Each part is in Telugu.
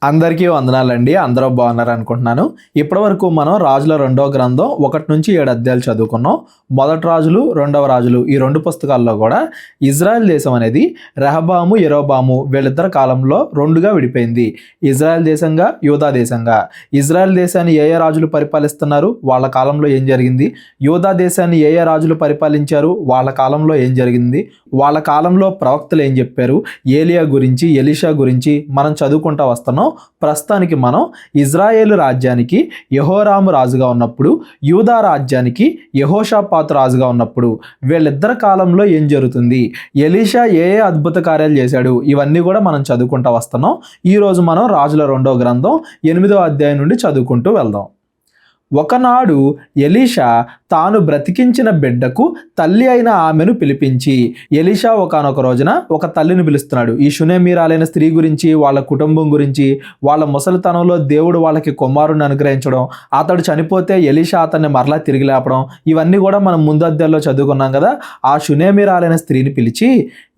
అందరికీ వందనాలండి. అందరూ బాగున్నారు అనుకుంటున్నాను. ఇప్పటివరకు మనం రాజుల రెండవ గ్రంథం 1 నుంచి 7 అధ్యాయాలు చదువుకున్నాం. మొదటి రాజులు, రెండవ రాజులు ఈ 2 పుస్తకాల్లో కూడా ఇజ్రాయెల్ దేశం అనేది రెహబాము, యెరోబాము వీళ్ళిద్దరి కాలంలో 2గా విడిపోయింది. ఇజ్రాయెల్ దేశంగా, యూదా దేశంగా. ఇజ్రాయెల్ దేశాన్ని ఏ రాజులు పరిపాలిస్తున్నారు, వాళ్ళ కాలంలో ఏం జరిగింది? యూదా దేశాన్ని ఏ రాజులు పరిపాలించారు, వాళ్ళ కాలంలో ఏం జరిగింది? వాళ్ళ కాలంలో ప్రవక్తలు ఏం చెప్పారు? ఏలియా గురించి, ఎలీషా గురించి మనం చదువుకుంటూ వస్తున్నాం. ప్రస్తుతానికి మనం ఇజ్రాయేలు రాజ్యానికి యెహోరాము రాజుగా ఉన్నప్పుడు, యూదా రాజ్యానికి యెహోషాపాతు రాజుగా ఉన్నప్పుడు వీళ్ళిద్దరి కాలంలో ఏం జరుగుతుంది, ఎలీషా ఏ అద్భుత కార్యాలు చేశాడు, ఇవన్నీ కూడా మనం చదువుకుంటూ వస్తున్నాం. ఈరోజు మనం రాజుల రెండవ గ్రంథం 8వ అధ్యాయం నుండి చదువుకుంటూ వెళ్దాం. ఒకనాడు ఎలీషా తాను బ్రతికించిన బిడ్డకు తల్లి అయిన ఆమెను పిలిపించి, ఎలీషా ఒకానొక రోజున ఒక తల్లిని పిలుస్తున్నాడు. ఈ షునేమీరాలైన స్త్రీ గురించి, వాళ్ళ కుటుంబం గురించి, వాళ్ళ ముసలితనంలో దేవుడు వాళ్ళకి కుమారుని అనుగ్రహించడం, అతడు చనిపోతే ఎలీషా అతన్ని మరలా తిరిగి లేపడం, ఇవన్నీ కూడా మనం ముందు అధ్యాయంలో చదువుకున్నాం కదా. ఆ షునేమీరాలైన స్త్రీని పిలిచి,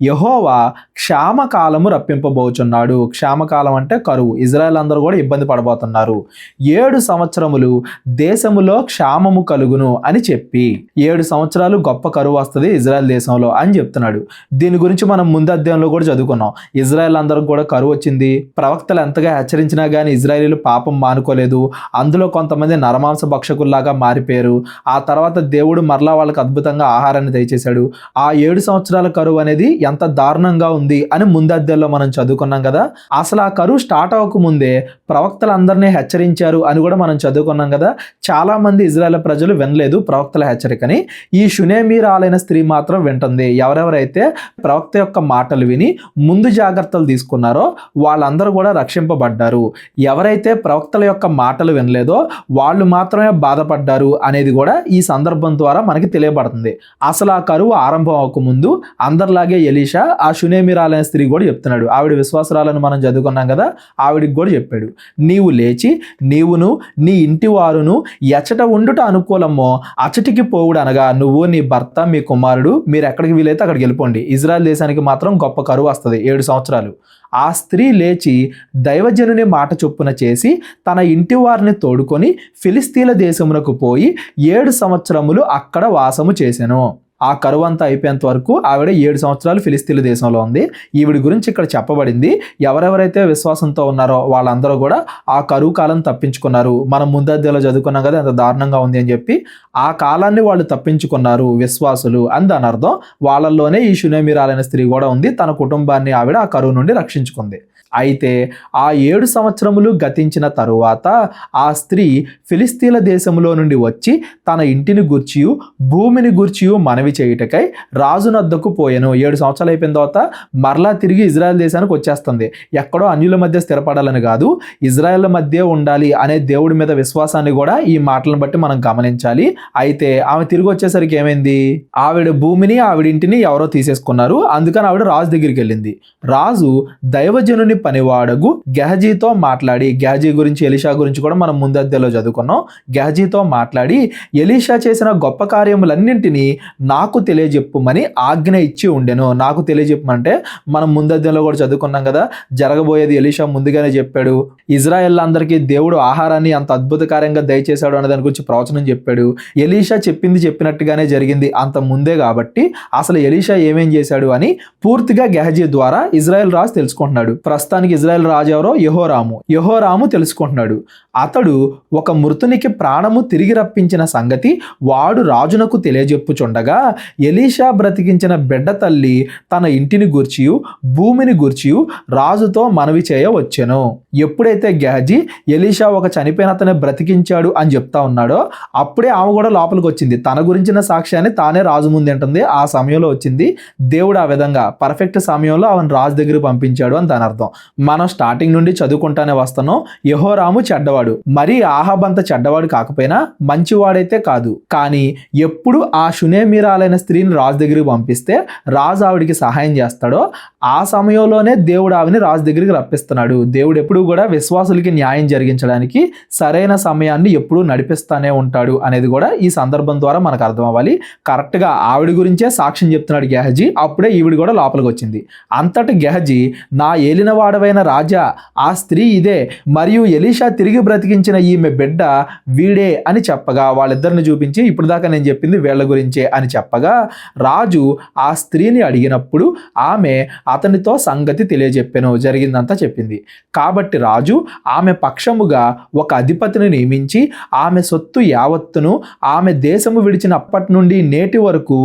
యెహోవా క్షామకాలము రప్పింపబోచున్నాడు. క్షామకాలం అంటే కరువు. ఇజ్రాయెల్ అందరూ కూడా ఇబ్బంది పడబోతున్నారు. 7 సంవత్సరములు దేశములో క్షామము కలుగును అని చెప్పి, 7 సంవత్సరాలు గొప్ప కరువు వస్తుంది ఇజ్రాయెల్ దేశంలో అని చెప్తున్నాడు. దీని గురించి మనం ముందు అధ్యాయంలో కూడా చదువుకున్నాం. ఇజ్రాయెల్ అందరికి కూడా కరువు వచ్చింది. ప్రవక్తలు ఎంతగా హెచ్చరించినా కానీ ఇజ్రాయేలీలు పాపం మానుకోలేదు. అందులో కొంతమంది నరమాంస భక్షకుల్లాగా మారిపోయారు. ఆ తర్వాత దేవుడు మరలా వాళ్ళకి అద్భుతంగా ఆహారాన్ని దయచేశాడు. ఆ 7 సంవత్సరాల కరువు అనేది ఎంత దారుణంగా ఉంది అని ముందు అధ్యాయంలో మనం చదువుకున్నాం కదా. అసలు ఆ కరువు స్టార్ట్ అవ్వకముందే ప్రవక్తలందరినీ హెచ్చరించారు అని కూడా మనం చదువుకున్నాం కదా. చాలా మంది ఇజ్రాయెల్ ప్రజలు వినలేదు ప్రవక్తల హెచ్చరికని. ఈ షునేమీరాలైన స్త్రీ మాత్రం వింటుంది. ఎవరెవరైతే ప్రవక్త యొక్క మాటలు విని ముందు జాగ్రత్తలు తీసుకున్నారో వాళ్ళందరూ కూడా రక్షింపబడ్డారు. ఎవరైతే ప్రవక్తల యొక్క మాటలు వినలేదో వాళ్ళు మాత్రమే బాధపడ్డారు అనేది కూడా ఈ సందర్భం ద్వారా మనకి తెలియబడుతుంది. అసలు ఆ కరువు ఆరంభం అవ్వకముందు అందరిలాగే ఎలీషా ఆ షునేమీరాలైన స్త్రీ కూడా చెప్తున్నాడు. ఆవిడ విశ్వాసరాలను మనం చదువుకున్నాం కదా. ఆవిడికి కూడా చెప్పాడు, నీవు లేచి నీవును నీ ఇంటి వారును ఎచట ఉండుట అనుకూలమో అచటికి పోవుడు అనగా నువ్వు, నీ భర్త, మీ కుమారుడు మీరు ఎక్కడికి వీలైతే అక్కడికి వెళ్ళిపోండి. ఇజ్రాయెల్ దేశానికి మాత్రం గొప్ప కరువు వస్తుంది 7 సంవత్సరాలు. ఆ స్త్రీ లేచి దైవజనుని మాట చొప్పున చేసి తన ఇంటి వారిని తోడుకొని ఫిలిస్తీన్ల దేశమునకు పోయి 7 సంవత్సరములు అక్కడ వాసము చేసెను. ఆ కరువు అంతా అయిపోయేంత వరకు ఆవిడ 7 సంవత్సరాలు ఫిలిస్తీన్ల దేశంలో ఉంది. ఈవిడ గురించి ఇక్కడ చెప్పబడింది. ఎవరెవరైతే విశ్వాసంతో ఉన్నారో వాళ్ళందరూ కూడా ఆ కరువు కాలం తప్పించుకున్నారు. మనం ముందు అధ్యాయంలో చదువుకున్నాం కదా ఎంత దారుణంగా ఉంది అని చెప్పి. ఆ కాలాన్ని వాళ్ళు తప్పించుకున్నారు విశ్వాసులు అని దాని అర్థం. వాళ్ళల్లోనే ఈ షునేమీరాలైన స్త్రీ కూడా ఉంది. తన కుటుంబాన్ని ఆవిడ ఆ కరువు నుండి రక్షించుకుంది. అయితే ఆ 7 సంవత్సరములు గతించిన తరువాత ఆ స్త్రీ ఫిలిస్తీన్ల దేశంలో నుండి వచ్చి తన ఇంటిని గూర్చియు భూమిని గూర్చియు మనవి చేయుటకై రాజునొద్దకు పోయెను. 7 సంవత్సరాలు అయిపోయిన తర్వాత మరలా తిరిగి ఇజ్రాయెల్ దేశానికి వచ్చేస్తుంది. ఎక్కడో అన్యుల మధ్య స్థిరపడాలని కాదు, ఇజ్రాయెల్ మధ్య ఉండాలి అనే దేవుడి మీద విశ్వాసాన్ని కూడా ఈ మాటలను బట్టి మనం గమనించాలి. అయితే ఆమె తిరిగి వచ్చేసరికి ఏమైంది? ఆవిడ భూమిని, ఆవిడ ఇంటిని ఎవరో తీసేసుకున్నారు. అందుకని ఆవిడ రాజు దగ్గరికి వెళ్ళింది. రాజు దైవజనుని పనివాడగు గెహజీతో మాట్లాడి, గెహజీ గురించి ఎలీషా గురించి కూడా మనం ముందు అధ్యాయంలో చదువుకున్నాం. గెహజీతో మాట్లాడి ఎలీషా చేసిన గొప్ప కార్యములన్నింటినీ నాకు తెలియజెప్పుమని ఆజ్ఞ ఇచ్చి ఉండెను. నాకు తెలియజెప్పమంటే మనం ముందు అధ్యాయంలో కూడా చదువుకున్నాం కదా. జరగబోయేది ఎలీషా ముందుగానే చెప్పాడు. ఇజ్రాయెల్ అందరికీ దేవుడు ఆహారాన్ని అంత అద్భుతకార్యంగా దయచేశాడు అనే దాని గురించి ప్రవచనం చెప్పాడు. ఎలీషా చెప్పింది చెప్పినట్టుగానే జరిగింది అంత ముందే. కాబట్టి అసలు ఎలీషా ఏమేం చేశాడు అని పూర్తిగా గెహజీ ద్వారా ఇజ్రాయెల్ రాజు తెలుసుకుంటున్నాడు. ప్రస్తుతానికి ఇజ్రాయెల్ రాజు ఎవరో యెహోరాము తెలుసుకుంటున్నాడు. అతడు ఒక మృతునికి ప్రాణము తిరిగి రప్పించిన సంగతి వాడు రాజునకు తెలియజెప్పుచుండగా ఎలీషా బ్రతికించిన బిడ్డ తల్లి తన ఇంటిని గూర్చియు భూమిని గూర్చియు రాజుతో మనవి చేయవచ్చెను. ఎప్పుడైతే గెహజీ ఎలీషా ఒక చనిపోయిన అతనే బ్రతికించాడు అని చెప్తా ఉన్నాడో అప్పుడే ఆమె కూడా లోపలికి వచ్చింది. తన గురించిన సాక్ష్యాన్ని తానే రాజు ముందు ఏంటుంది. ఆ సమయంలో వచ్చింది. దేవుడు ఆ విధంగా పర్ఫెక్ట్ సమయంలో ఆమెను రాజు దగ్గర పంపించాడు అని దాని అర్థం. మనం స్టార్టింగ్ నుండి చదువుకుంటానే వస్తున్నాం. యెహోరాము చెడ్డవాడు. మరి ఆహాబ్ అంత చెడ్డవాడు కాకపోయినా మంచివాడైతే కాదు. కానీ ఎప్పుడు ఆ షునేమీరాలైన స్త్రీని రాజు దగ్గరికి పంపిస్తే రాజు ఆవిడికి సహాయం చేస్తాడో ఆ సమయంలోనే దేవుడు ఆవిని రాజు దగ్గరికి రప్పిస్తున్నాడు. దేవుడు ఎప్పుడు కూడా విశ్వాసులకి న్యాయం జరిగించడానికి సరైన సమయాన్ని ఎప్పుడూ నడిపిస్తానే ఉంటాడు అనేది కూడా ఈ సందర్భం ద్వారా మనకు అర్థం అవ్వాలి. కరెక్ట్గా ఆవిడ గురించే సాక్ష్యం చెప్తున్నాడు గెహజీ. అప్పుడే ఈవిడ కూడా లోపలికి వచ్చింది. అంతటి గెహజీ, నా ఏలినవాడవైన రాజా, ఆ స్త్రీ ఇదే, మరియు ఎలీషా తిరిగి బ్రతికించిన ఈమె బిడ్డ వీడే అని చెప్పగా, వాళ్ళిద్దరిని చూపించి ఇప్పుడు దాకా నేను చెప్పింది వీళ్ళ గురించే అని చెప్పగా, రాజు ఆ స్త్రీని అడిగినప్పుడు ఆమె అతనితో సంగతి తెలియజెప్పెను, జరిగిందంతా చెప్పింది. కాబట్టి రాజు ఆమె పక్షముగా ఒక అధిపతిని నియమించి ఆమె సొత్తు యావత్తును, ఆమె దేశము విడిచినప్పటి నుండి నేటి వరకు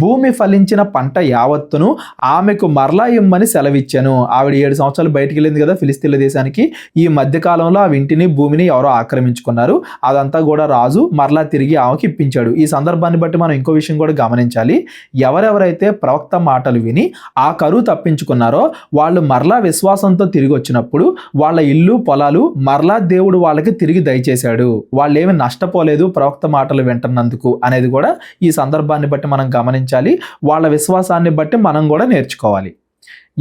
భూమి ఫలించిన పంట యావత్తును ఆమెకు మరలా ఇమ్మని సెలవిచ్చాను. ఆవిడ 7 సంవత్సరాలు బయటికి వెళ్ళింది కదా ఫిలిస్తీన్ల దేశానికి. ఈ మధ్యకాలంలో ఆ ఇంటిని భూమిని ఎవరో ఆక్రమించుకున్నారు. అదంతా కూడా రాజు మరలా తిరిగి ఆమెకి ఇప్పించాడు. ఈ సందర్భాన్ని బట్టి మనం ఇంకో విషయం కూడా గమనించాలి. ఎవరెవరైతే ప్రవక్త మాటలు విని ఆ కరువు తప్పించుకున్నారో వాళ్ళు మరలా విశ్వాసంతో తిరిగి వచ్చినప్పుడు వాళ్ళ ఇల్లు పొలాలు మరలా దేవుడు వాళ్ళకి తిరిగి దయచేశాడు. వాళ్ళు ఏమి నష్టపోలేదు ప్రవక్త మాటలు వింటున్నందుకు అనేది కూడా ఈ సందర్భాన్ని బట్టి మనం గమనించాలి. వాళ్ళ విశ్వాసాన్ని బట్టి మనం కూడా నేర్చుకోవాలి.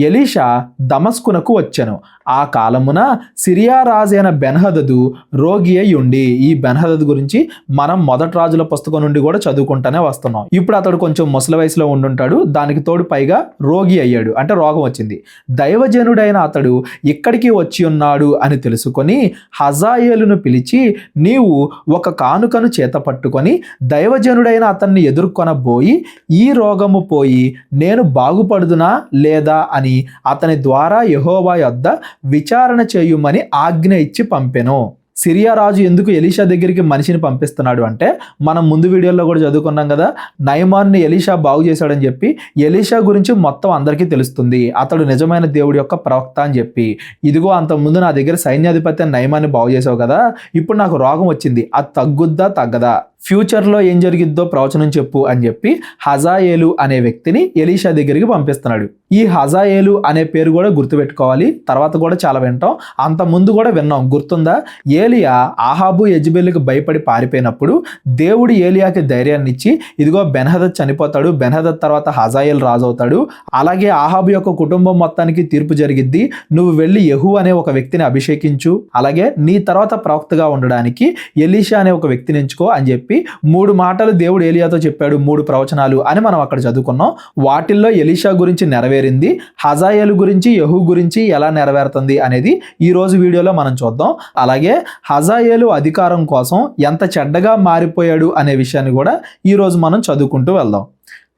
ఎలీషా దమస్కునకు వచ్చెను. ఆ కాలమున సిరియా రాజైన బెన్హదదు రోగి అయి ఉండి, ఈ బెన్హదదు గురించి మనం మొదటి రాజుల పుస్తకం నుండి కూడా చదువుకుంటానే వస్తున్నాం. ఇప్పుడు అతడు కొంచెం ముసలి వయసులో ఉండుంటాడు. దానికి తోడు పైగా రోగి అయ్యాడు, అంటే రోగం వచ్చింది. దైవజనుడైన అతడు ఇక్కడికి వచ్చి ఉన్నాడు అని తెలుసుకొని హజాయేలును పిలిచి, నీవు ఒక కానుకను చేత పట్టుకొని దైవజనుడైన అతన్ని ఎదుర్కొనబోయి, ఈ రోగము పోయి నేను బాగుపడుదునా లేదా అని అతని ద్వారా యెహోవా యొద్ద విచారణ చేయుమని ఆజ్ఞ ఇచ్చి పంపెను. సిరియా రాజు ఎందుకు ఎలీషా దగ్గరికి మనిషిని పంపిస్తున్నాడు అంటే, మనం ముందు వీడియోలో కూడా చదువుకున్నాం కదా, నయమాన్ని ఎలీషా బాగు చేశాడని చెప్పి ఎలీషా గురించి మొత్తం అందరికీ తెలుస్తుంది. అతడు నిజమైన దేవుడి యొక్క ప్రవక్త అని చెప్పి. ఇదిగో అంతకుముందు నా దగ్గర సైన్యాధిపతి నయమాన్ని బాగు చేసావు కదా, ఇప్పుడు నాకు రోగం వచ్చింది, అది తగ్గుద్దా తగ్గదా, ఫ్యూచర్లో ఏం జరిగిద్దో ప్రవచనం చెప్పు అని చెప్పి హజాయేలు అనే వ్యక్తిని ఎలీషా దగ్గరికి పంపిస్తున్నాడు. ఈ హజాయేలు అనే పేరు కూడా గుర్తుపెట్టుకోవాలి, తర్వాత కూడా చాలా వింటాం. అంత ముందు కూడా విన్నాం, గుర్తుందా? ఏలియా ఆహాబు యెజెబెలుకి భయపడి పారిపోయినప్పుడు దేవుడు ఏలియాకి ధైర్యాన్ని ఇచ్చి, ఇదిగో బెన్హదద్ చనిపోతాడు, బెన్హదద్ తర్వాత హజాయేలు రాజు అవుతాడు, అలాగే ఆహాబు యొక్క కుటుంబం మొత్తానికి తీర్పు జరిగిద్ది, నువ్వు వెళ్ళి యెహూ అనే ఒక వ్యక్తిని అభిషేకించు, అలాగే నీ తర్వాత ప్రవక్తగా ఉండడానికి ఎలీషా అనే ఒక వ్యక్తిని ఎంచుకో అని చెప్పి 3 మాటలు దేవుడు ఏలియాతో చెప్పాడు, 3 ప్రవచనాలు అని మనం అక్కడ చదువుకున్నాం. వాటిల్లో ఎలీషా గురించి నెరవేరింది, హజాయేలు గురించి యెహూ గురించి ఎలా నెరవేరుతుంది అనేది ఈ రోజు వీడియోలో మనం చూద్దాం. అలాగే హజాయేలు అధికారం కోసం ఎంత చెడ్డగా మారిపోయాడు అనే విషయాన్ని కూడా ఈ రోజు మనం చదువుకుంటూ వెళ్దాం.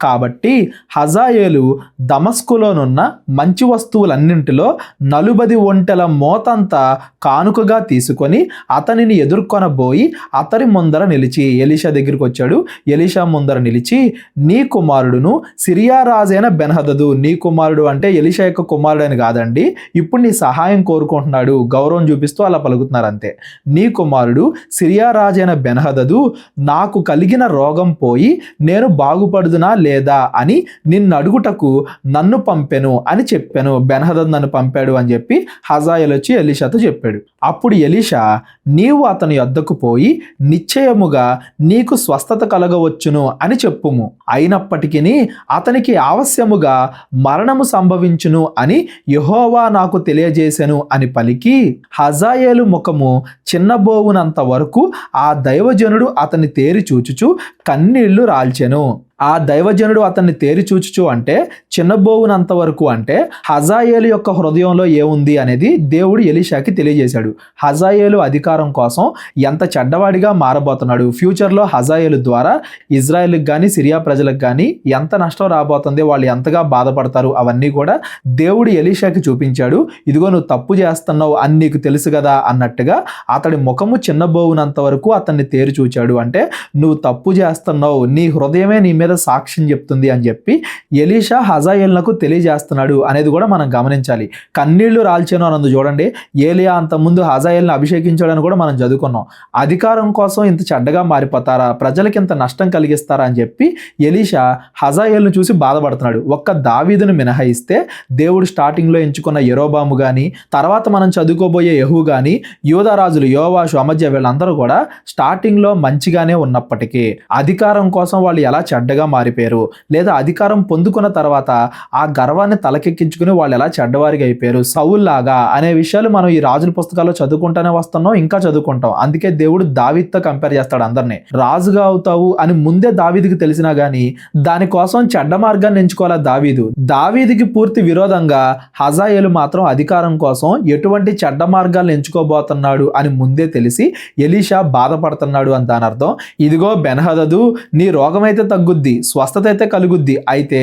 కాబట్టి హజాయేలు దమస్కులోనున్న మంచి వస్తువులన్నింటిలో 40 ఒంటెల మోతంతా కానుకగా తీసుకొని అతనిని ఎదుర్కొనబోయి అతని ముందర నిలిచి, ఎలీషా దగ్గరికి వచ్చాడు. ఎలీషా ముందర నిలిచి, నీ కుమారుడును సిరియా రాజైన బెన్హదదు, నీ కుమారుడు అంటే ఎలీషా యొక్క కుమారుడు అని కాదండి, ఇప్పుడు నీ సహాయం కోరుకుంటున్నాడు, గౌరవం చూపిస్తూ అలా పలుకుతున్నారు అంతే. నీ కుమారుడు సిరియా రాజైన బెన్హదదు నాకు కలిగిన రోగం పోయి నేను బాగుపడుదునా లేదా అని నిన్ను అడుగుటకు నన్ను పంపెను అని చెప్పాను. బెన్హదద్ నన్ను పంపాడు అని చెప్పి హజాయేలు వచ్చి ఎలీషాతో చెప్పాడు. అప్పుడు ఎలీషా, నీవు అతని యొద్దకు పోయి నిశ్చయముగా నీకు స్వస్థత కలగవచ్చును అని చెప్పుము, అయినప్పటికీ అతనికి ఆవశ్యముగా మరణము సంభవించును అని యెహోవా నాకు తెలియజేసెను అని పలికి, హజాయేలు ముఖము చిన్నబోవునంత వరకు ఆ దైవజనుడు అతన్ని తేరి చూచుచు కన్నీళ్లు రాల్చెను. ఆ దైవజనుడు అతన్ని తేరి చూచుచు అంటే చిన్నబోవునంత వరకు అంటే హజాయేలు యొక్క హృదయంలో ఏముంది అనేది దేవుడు ఎలీషాకి తెలియజేశాడు. హజాయేలు అధికారం కోసం ఎంత చెడ్డవాడిగా మారబోతున్నాడు, ఫ్యూచర్లో హజాయేలు ద్వారా ఇజ్రాయెల్కి కానీ సిరియా ప్రజలకు కానీ ఎంత నష్టం రాబోతుంది, వాళ్ళు ఎంతగా బాధపడతారు, అవన్నీ కూడా దేవుడు ఎలీషాకి చూపించాడు. ఇదిగో నువ్వు తప్పు చేస్తున్నావు అని నీకు తెలుసు కదా అన్నట్టుగా అతడి ముఖము చిన్నబోవునంత వరకు అతన్ని తేరి చూచాడు. అంటే నువ్వు తప్పు చేస్తున్నావు, నీ హృదయమే నీ మీద సాక్ష్యం చెప్తుంది అని చెప్పి ఎలీషా హజాయేలునకు తెలియజేస్తున్నాడు అనేది కూడా మనం గమనించాలి. కన్నీళ్లు రాల్చెను అన్నది చూడండి, ఏలియా అంత ముందు హజాయేలును అభిషేకించాడని కూడా మనం చదువుకున్నాం. అధికారం కోసం ఇంత చెడ్డగా మారిపోతారా, ప్రజలకి ఇంత నష్టం కలిగిస్తారా అని చెప్పి ఎలీషా హజాయేలును చూసి బాధపడుతున్నాడు. ఒక్క దావీదును మినహాయిస్తే దేవుడు స్టార్టింగ్లో ఎంచుకున్న యెరోబాము కానీ, తర్వాత మనం చదువుకోబోయే యెహూ కానీ, యూదారాజులు యోవాషు, అమజ్యా వీళ్ళందరూ కూడా స్టార్టింగ్లో మంచిగానే ఉన్నప్పటికీ అధికారం కోసం వాళ్ళు ఎలా చెడ్డగా చెడ్డగా మారిపోయారు, లేదా అధికారం పొందుకున్న తర్వాత ఆ గర్వాన్ని తలకెక్కించుకుని వాళ్ళు ఎలా చెడ్డవారిగా అయిపోయారు సౌల్లాగా అనే విషయాలు మనం ఈ రాజుల పుస్తకాల్లో చదువుకుంటానే వస్తున్నాం, ఇంకా చదువుకుంటాం. అందుకే దేవుడు దావీదుతో కంపేర్ చేస్తాడు అందరినీ. రాజుగా అవుతావు అని ముందే దావీదుకి తెలిసినా గానీ దానికోసం చెడ్డ మార్గాన్ని ఎంచుకోవాలా దావీదుకి పూర్తి విరోధంగా హజాయేలు మాత్రం అధికారం కోసం ఎటువంటి చెడ్డ మార్గాలను ఎంచుకోబోతున్నాడు అని ముందే తెలిసి ఎలీషా బాధపడుతున్నాడు అని దాని అర్థం. ఇదిగో బెన్హదదు, నీ రోగమైతే తగ్గుద్ది, స్వస్థత అయితే కలుగుద్ది, అయితే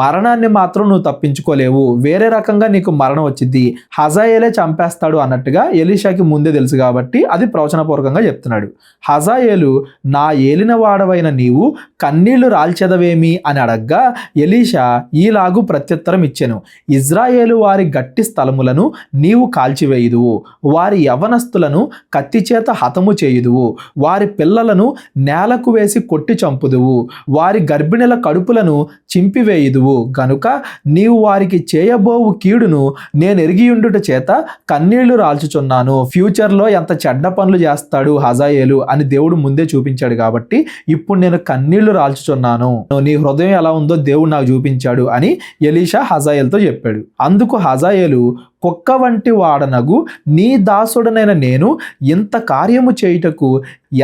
మరణాన్ని మాత్రం నువ్వు తప్పించుకోలేవు, వేరే రకంగా నీకు మరణం వచ్చింది, హజాయేలే చంపేస్తాడు అన్నట్టుగా ఎలీషాకి ముందే తెలుసు కాబట్టి అది ప్రవచనపూర్వకంగా చెప్తున్నాడు. హజాయేలు, నా ఏలిన వాడవైన నీవు కన్నీళ్లు రాల్చెదవేమి అని అడగ్గా ఎలీషా ఈలాగు ప్రత్యుత్తరం ఇచ్చెను, ఇజ్రాయేలు వారి గట్టి స్థలములను నీవు కాల్చివేయుదువు, వారి యవనస్తులను కత్తి చేత హతము చేయుదువు, వారి పిల్లలను నేలకు వేసి కొట్టి చంపుదువు, వారి గర్భిణుల కడుపులను చింపివేయుదువు, గనుక నీవు వారికి చేయబోవు కీడును నేను ఎరిగియుండుట చేత కన్నీళ్లు రాల్చుచున్నాను. ఫ్యూచర్లో ఎంత చెడ్డ పనులు చేస్తాడు హజాయేలు అని దేవుడు ముందే చూపించాడు కాబట్టి ఇప్పుడు నేను కన్నీళ్లు రాల్చుచున్నాను, నీ హృదయం ఎలా ఉందో దేవుడు నాకు చూపించాడు అని ఎలీషా హజాయేలుతో చెప్పాడు. అందుకు హజాయేలు, కుక్క వంటి వాడనగు నీ దాసుడనైన నేను ఇంత కార్యము చేయుటకు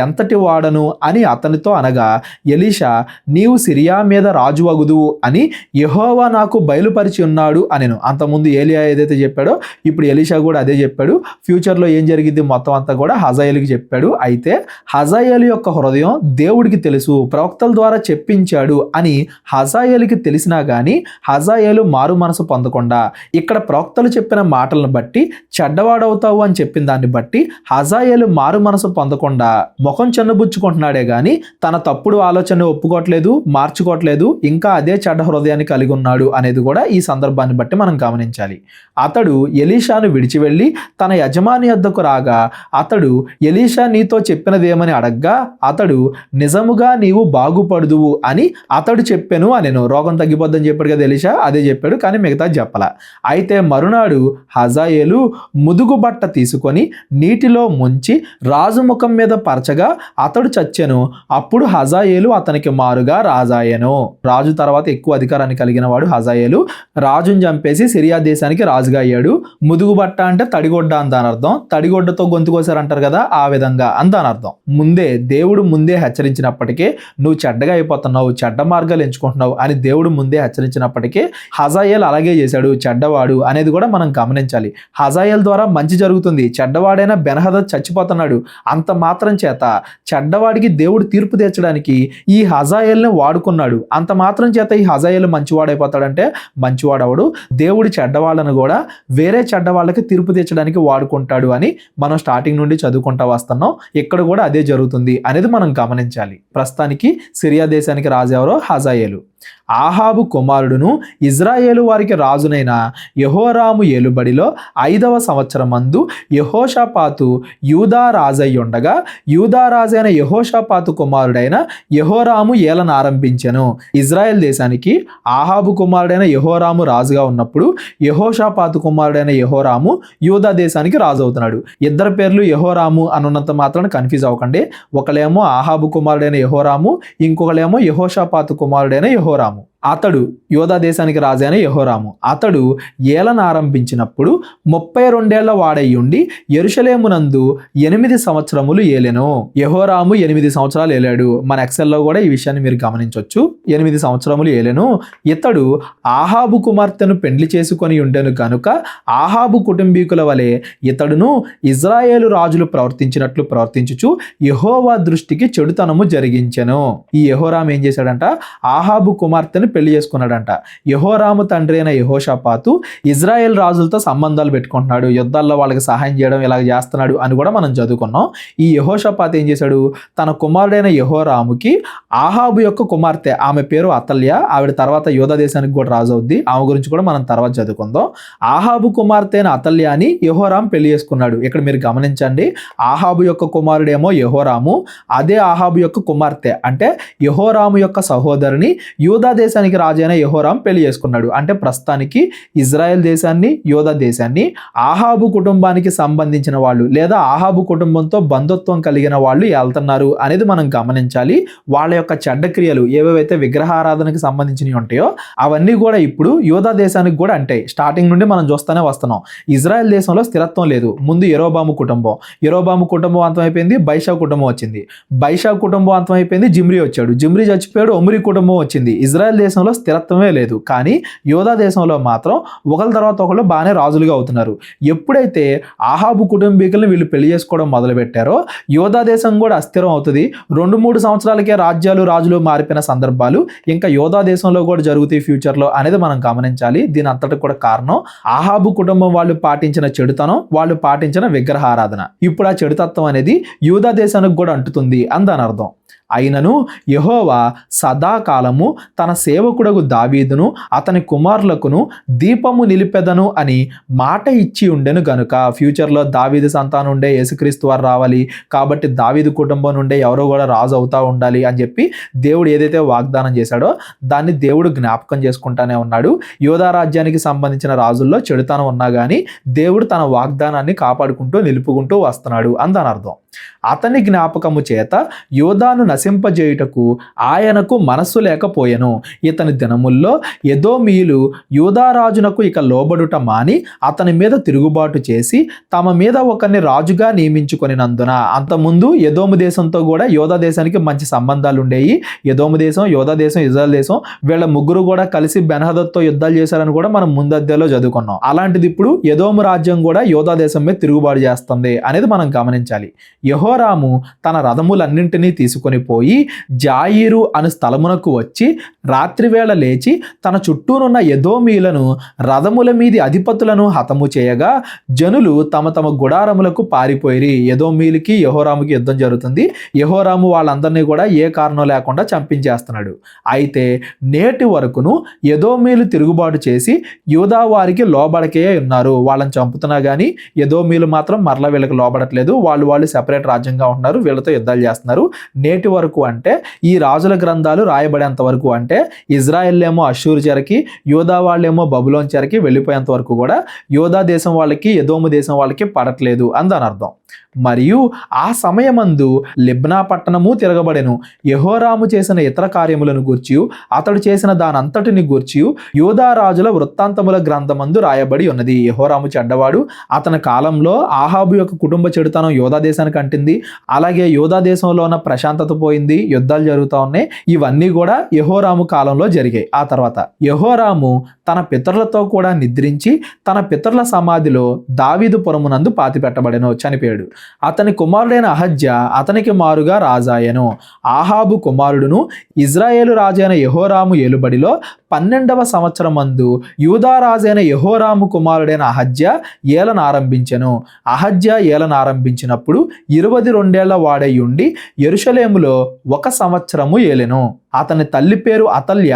ఎంతటి వాడను అని అతనితో అనగా ఎలీషా, నీవు సిరియా మీద రాజు అగుదువు అని యెహోవా నాకు బయలుపరిచి ఉన్నాడు అనెను. అంతకుముందు ఏలియా ఏదైతే చెప్పాడో ఇప్పుడు ఎలీషా కూడా అదే చెప్పాడు. ఫ్యూచర్లో ఏం జరిగింది మొత్తం అంతా కూడా హజాయేలుకి చెప్పాడు. అయితే హజాయేలు యొక్క హృదయం దేవుడికి తెలుసు, ప్రవక్తల ద్వారా చెప్పించాడు అని హజాయేలుకి తెలిసినా కానీ హజాయేలు మారు మనసు పొందకుండా ఇక్కడ ప్రవక్తలు చెప్పిన మాటలను బట్టి చెడ్డవాడవుతావు అని చెప్పిన దాన్ని బట్టి హజాయేలు మారు మనసు పొందకుండా ముఖం చెన్నబుచ్చుకుంటున్నాడే గాని తన తప్పుడు ఆలోచన ఒప్పుకోవట్లేదు, మార్చుకోవట్లేదు, ఇంకా అదే చెడ్డ హృదయాన్ని కలిగి ఉన్నాడు అనేది కూడా ఈ సందర్భాన్ని బట్టి మనం గమనించాలి. అతడు ఎలీషాను విడిచి వెళ్ళి తన యజమాని వద్దకు రాగా అతడు, ఎలీషా నీతో చెప్పినదేమని అడగ్గా అతడు, నిజముగా నీవు బాగుపడుదువు అని అతడు చెప్పెను అనెను. రోగం తగ్గిపోద్దని చెప్పాడు కదా ఎలీషా, అదే చెప్పాడు కానీ మిగతా చెప్పల. అయితే మరునాడు హజాయేలు ముదుగు బట్ట తీసుకొని నీటిలో ముంచి రాజు ముఖం మీద పరచగా అతడు చచ్చెను. అప్పుడు హజాయేలు అతనికి మారుగా రాజాయెను. రాజు తర్వాత ఎక్కువ అధికారాన్ని కలిగిన వాడు హజాయేలు. రాజుని చంపేసి సిరియా దేశానికి రాజుగా అయ్యాడు. ముదుగు బట్ట అంటే తడిగొడ్డ అని దాని అర్థం. తడిగొడ్డతో గొంతు కోసారంటారు కదా, ఆ విధంగా అని దాని అర్థం. దేవుడు ముందే హెచ్చరించినప్పటికీ నువ్వు చెడ్డగా అయిపోతున్నావు, చెడ్డ మార్గాలు ఎంచుకుంటున్నావు అని దేవుడు ముందే హెచ్చరించినప్పటికీ హజాయేలు అలాగే చేశాడు, చెడ్డవాడు అనేది కూడా మనం గమనించాలి. హజాయేల్ ద్వారా మంచి జరుగుతుంది, చెడ్డవాడైన బెన్హదద్ చచ్చిపోతున్నాడు. అంత మాత్రం చేత చెడ్డవాడికి దేవుడు తీర్పు తీర్చడానికి ఈ హజాయేల్ని వాడుకున్నాడు. అంత మాత్రం చేత ఈ హజాయేల్ మంచివాడైపోతాడంటే మంచివాడవడు. దేవుడు చెడ్డవాళ్ళను కూడా వేరే చెడ్డవాళ్ళకి తీర్పు తీర్చడానికి వాడుకుంటాడు అని మనం స్టార్టింగ్ నుండి చదువుకుంటా వస్తున్నాం. ఇక్కడ కూడా అదే జరుగుతుంది అనేది మనం గమనించాలి. ప్రస్తుతానికి సిరియా దేశానికి రాజు ఎవరో హజాయేలు. ఆహాబు కుమారుడును ఇజ్రాయేలు వారికి రాజునైన యెహోరాము ఏలుబడిలో 5వ సంవత్సరమందు యెహోషాపాతు యూదా రాజయ్యుండగా యూదా రాజైన యెహోషాపాతు కుమారుడైన యెహోరాము ఏలన ఆరంభించెను. ఇజ్రాయెల్ దేశానికి ఆహాబు కుమారుడైన యెహోరాము రాజుగా ఉన్నప్పుడు యెహోషాపాతు కుమారుడైన యెహోరాము యూదా దేశానికి రాజు అవుతున్నాడు. ఇద్దరు పేర్లు యెహోరాము అనున్నంత మాత్రాన కన్ఫ్యూజ్ అవ్వకండి. ఒకలేమో ఆహాబు కుమారుడైన యెహోరాము, ఇంకొకలేమో యెహోషాపాతు కుమారుడైన యెహోరాము. అతడు యూదా దేశానికి రాజైన యెహోరాము. అతడు ఏలన ఆరంభించినప్పుడు 32 ఏళ్ల వాడయ్యుండి యెరూషలేమునందు 8 సంవత్సరములు ఏలెను. యెహోరాము 8 సంవత్సరాలు ఏలాడు. మన ఎక్సెల్లో కూడా ఈ విషయాన్ని మీరు గమనించవచ్చు. 8 సంవత్సరములు ఏలెను. ఇతడు ఆహాబు కుమార్తెను పెండ్లి చేసుకొని ఉండెను గనుక ఆహాబు కుటుంబీకుల వలె ఇతడును ఇజ్రాయేలు రాజులు ప్రవర్తించినట్లు ప్రవర్తించుచు యెహోవా దృష్టికి చెడుతనము జరిగించెను. ఈ యెహోరాము ఏం చేశాడంట? ఆహాబు కుమార్తెను పెళ్లి చేసుకున్నాడంట. యెహోరాము తండ్రి అయిన యెహోషాపాతు ఇజ్రాయెల్ రాజులతో సంబంధాలు పెట్టుకుంటున్నాడు, యుద్ధాల్లో వాళ్ళకి సహాయం చేయడం ఇలా చేస్తున్నాడు అని కూడా మనం చదువుకున్నాం. ఈ యెహోషాపాతు ఏం చేశాడు? తన కుమారుడైన యెహోరాముకి ఆహాబు యొక్క కుమార్తె, ఆమె పేరు అతల్య, ఆవిడ తర్వాత యూదా దేశానికి కూడా రాజు అవుద్ది. ఆమె గురించి కూడా మనం తర్వాత చదువుకుందాం. ఆహాబు కుమార్తె అయిన అతల్యాని యెహోరాము పెళ్లి చేసుకున్నాడు. ఇక్కడ మీరు గమనించండి, ఆహాబు యొక్క కుమారుడేమో యెహోరాము, అదే ఆహాబు యొక్క కుమార్తె అంటే యెహోరాము యొక్క సహోదరుని యూదా దేశానికి దేశానికి రాజైన యెహోరాం పెళ్లి చేసుకున్నాడు. అంటే ప్రస్తుతానికి ఇజ్రాయెల్ దేశాన్ని, యోధా దేశాన్ని ఆహాబు కుటుంబానికి సంబంధించిన వాళ్ళు లేదా ఆహాబు కుటుంబంతో బంధుత్వం కలిగిన వాళ్ళు వెళ్తున్నారు అనేది మనం గమనించాలి. వాళ్ళ యొక్క చెడ్డ క్రియలు ఏవేవైతే విగ్రహారాధనకి సంబంధించినవి ఉంటాయో అవన్నీ కూడా ఇప్పుడు యోధా దేశానికి కూడా అంటాయి. స్టార్టింగ్ నుండి మనం చూస్తూనే వస్తున్నాం. ఇజ్రాయెల్ దేశంలో స్థిరత్వం లేదు. ముందు యెరోబాము కుటుంబం అంతమైపోయింది, బైషా కుటుంబం వచ్చింది. బైషా కుటుంబం అంతమైపోయింది, జిమ్రీ వచ్చాడు. జిమ్రీ చచ్చిపోయాడు, ఒమ్రీ కుటుంబం వచ్చింది. ఇజ్రాయెల్ దేశంలో స్థిరత్వమే లేదు. కానీ యోధా దేశంలో మాత్రం ఒకరి తర్వాత ఒకళ్ళు బాగానే రాజులుగా అవుతున్నారు. ఎప్పుడైతే ఆహాబు కుటుంబీకులను వీళ్ళు పెళ్లి చేసుకోవడం మొదలు పెట్టారో యోధా దేశం కూడా అస్థిరం అవుతుంది. 2-3 సంవత్సరాలకే రాజులు మారిపోయిన సందర్భాలు ఇంకా యోధా దేశంలో కూడా జరుగుతాయి ఫ్యూచర్లో అనేది మనం గమనించాలి. దీని అంతటి కూడా కారణం ఆహాబు కుటుంబం వాళ్ళు పాటించిన చెడుతనం, వాళ్ళు పాటించిన విగ్రహారాధన. ఇప్పుడు ఆ చెడుతత్వం అనేది యూదా దేశానికి కూడా అంటుతుంది అని దాని అర్థం. అయినను యెహోవా సదాకాలము తన సేవకుడగు దావీదును అతని కుమారులకును దీపము నిలిపెదను అని మాట ఇచ్చి ఉండెను గనుక ఫ్యూచర్లో దావీదు సంతానం ఉండే యేసుక్రీస్తు వారు రావాలి కాబట్టి దావీదు కుటుంబం నుండే ఎవరో కూడా రాజు అవుతా ఉండాలి అని చెప్పి దేవుడు ఏదైతే వాగ్దానం చేశాడో దాన్ని దేవుడు జ్ఞాపకం చేసుకుంటానే ఉన్నాడు. యోధా రాజ్యానికి సంబంధించిన రాజుల్లో చెడుతనం ఉన్నా కానీ దేవుడు తన వాగ్దానాన్ని కాపాడుకుంటూ నిలుపుకుంటూ వస్తున్నాడు అని దాని అర్థం. అతని జ్ఞాపకము చేత యోధాను నశింపజేయుటకు ఆయనకు మనస్సు లేకపోయెను. ఇతని దినముల్లో ఎదోమీయులు యూదారాజునకు ఇక లోబడుట మాని అతని మీద తిరుగుబాటు చేసి తమ మీద ఒకరిని రాజుగా నియమించుకొనినందున, అంతకుముందు ఎదోము దేశంతో కూడా యోధా దేశానికి మంచి సంబంధాలు ఉండేవి. ఎదోము దేశం, యోధా దేశం, ఇజ్రాయెల్ దేశం వీళ్ళ ముగ్గురు కూడా కలిసి బెన్హదద్తో యుద్ధాలు చేశారని కూడా మనం ముందు అధ్యాయంలో చదువుకున్నాం. అలాంటిది ఇప్పుడు ఎదోము రాజ్యం కూడా యోధా దేశం మీద తిరుగుబాటు చేస్తుంది అనేది మనం గమనించాలి. యెహోరాము తన రథములన్నింటినీ తీసుకొని పోయి జాయిరు అను స్థలమునకు వచ్చి రాత్రివేళ లేచి తన చుట్టూనున్న ఎదోమీయులను రథముల మీది అధిపతులను హతము చేయగా జనులు తమ తమ గుడారములకు పారిపోయి. ఎదోమీయులకి యెహోరాముకి యుద్ధం జరుగుతుంది. యెహోరాము వాళ్ళందరినీ కూడా ఏ కారణం లేకుండా చంపించేస్తున్నాడు. అయితే నేటి వరకును ఎదోమీయులు తిరుగుబాటు చేసి యూదా వారికి లోబడకే ఉన్నారు. వాళ్ళని చంపుతున్నా కానీ ఎదోమీయులు మాత్రం మరలా వీళ్ళకి లోబడట్లేదు. వాళ్ళు సెపరేట్ రాజ్యంగా ఉంటున్నారు, వీళ్ళతో యుద్ధాలు చేస్తున్నారు. నేటి వరకు అంటే ఈ రాజుల గ్రంథాలు రాయబడేంత వరకు అంటే ఇజ్రాయెల్ ఏమో అష్షూరు చెరకి, యోధా వాళ్ళేమో బబులోన్ చెరకి వెళ్ళిపోయేంత వరకు కూడా యోధా దేశం వాళ్ళకి ఎదోము దేశం వాళ్ళకి పడట్లేదు అని దాని అర్థం. మరియు ఆ సమయమందు లిబ్నా పట్టణము తిరగబడెను. యెహోరాము చేసిన ఇతర కార్యములను గూర్చి అతడు చేసిన దానంతటిని గూర్చి యూదా రాజుల వృత్తాంతముల గ్రంథమందు రాయబడి ఉన్నది. యెహోరాము చెడ్డవాడు, అతని కాలంలో ఆహాబు యొక్క కుటుంబ చెడుతనం యోధా దేశానికి అంటింది. అలాగే యోధా దేశంలో ఉన్న ప్రశాంతత పోయింది, యుద్ధాలు జరుగుతూ ఉన్నాయి. ఇవన్నీ కూడా యెహోరాము కాలంలో జరిగాయి. ఆ తర్వాత యెహోరాము తన పితరులతో కూడా నిద్రించి తన పితరుల సమాధిలో దావీదు పురమునందు పాతిపెట్టబడెను, చనిపోయాడు. అతని కుమారుడైన అహజ్యా అతనికి మారుగా రాజాయెను. ఆహాబు కుమారుడును ఇజ్రాయేలు రాజైన యెహోరాము ఏలుబడిలో 12వ సంవత్సరమందు యూదా రాజైన యెహోరాము కుమారుడైన అహజ్యా ఏలన ఆరంభించెను. అహజ్యా ఏలన ఆరంభించినప్పుడు 22 ఏళ్ల వాడై ఉండి యెరూషలేములో 1 సంవత్సరము ఏలెను. అతని తల్లి పేరు అతల్య.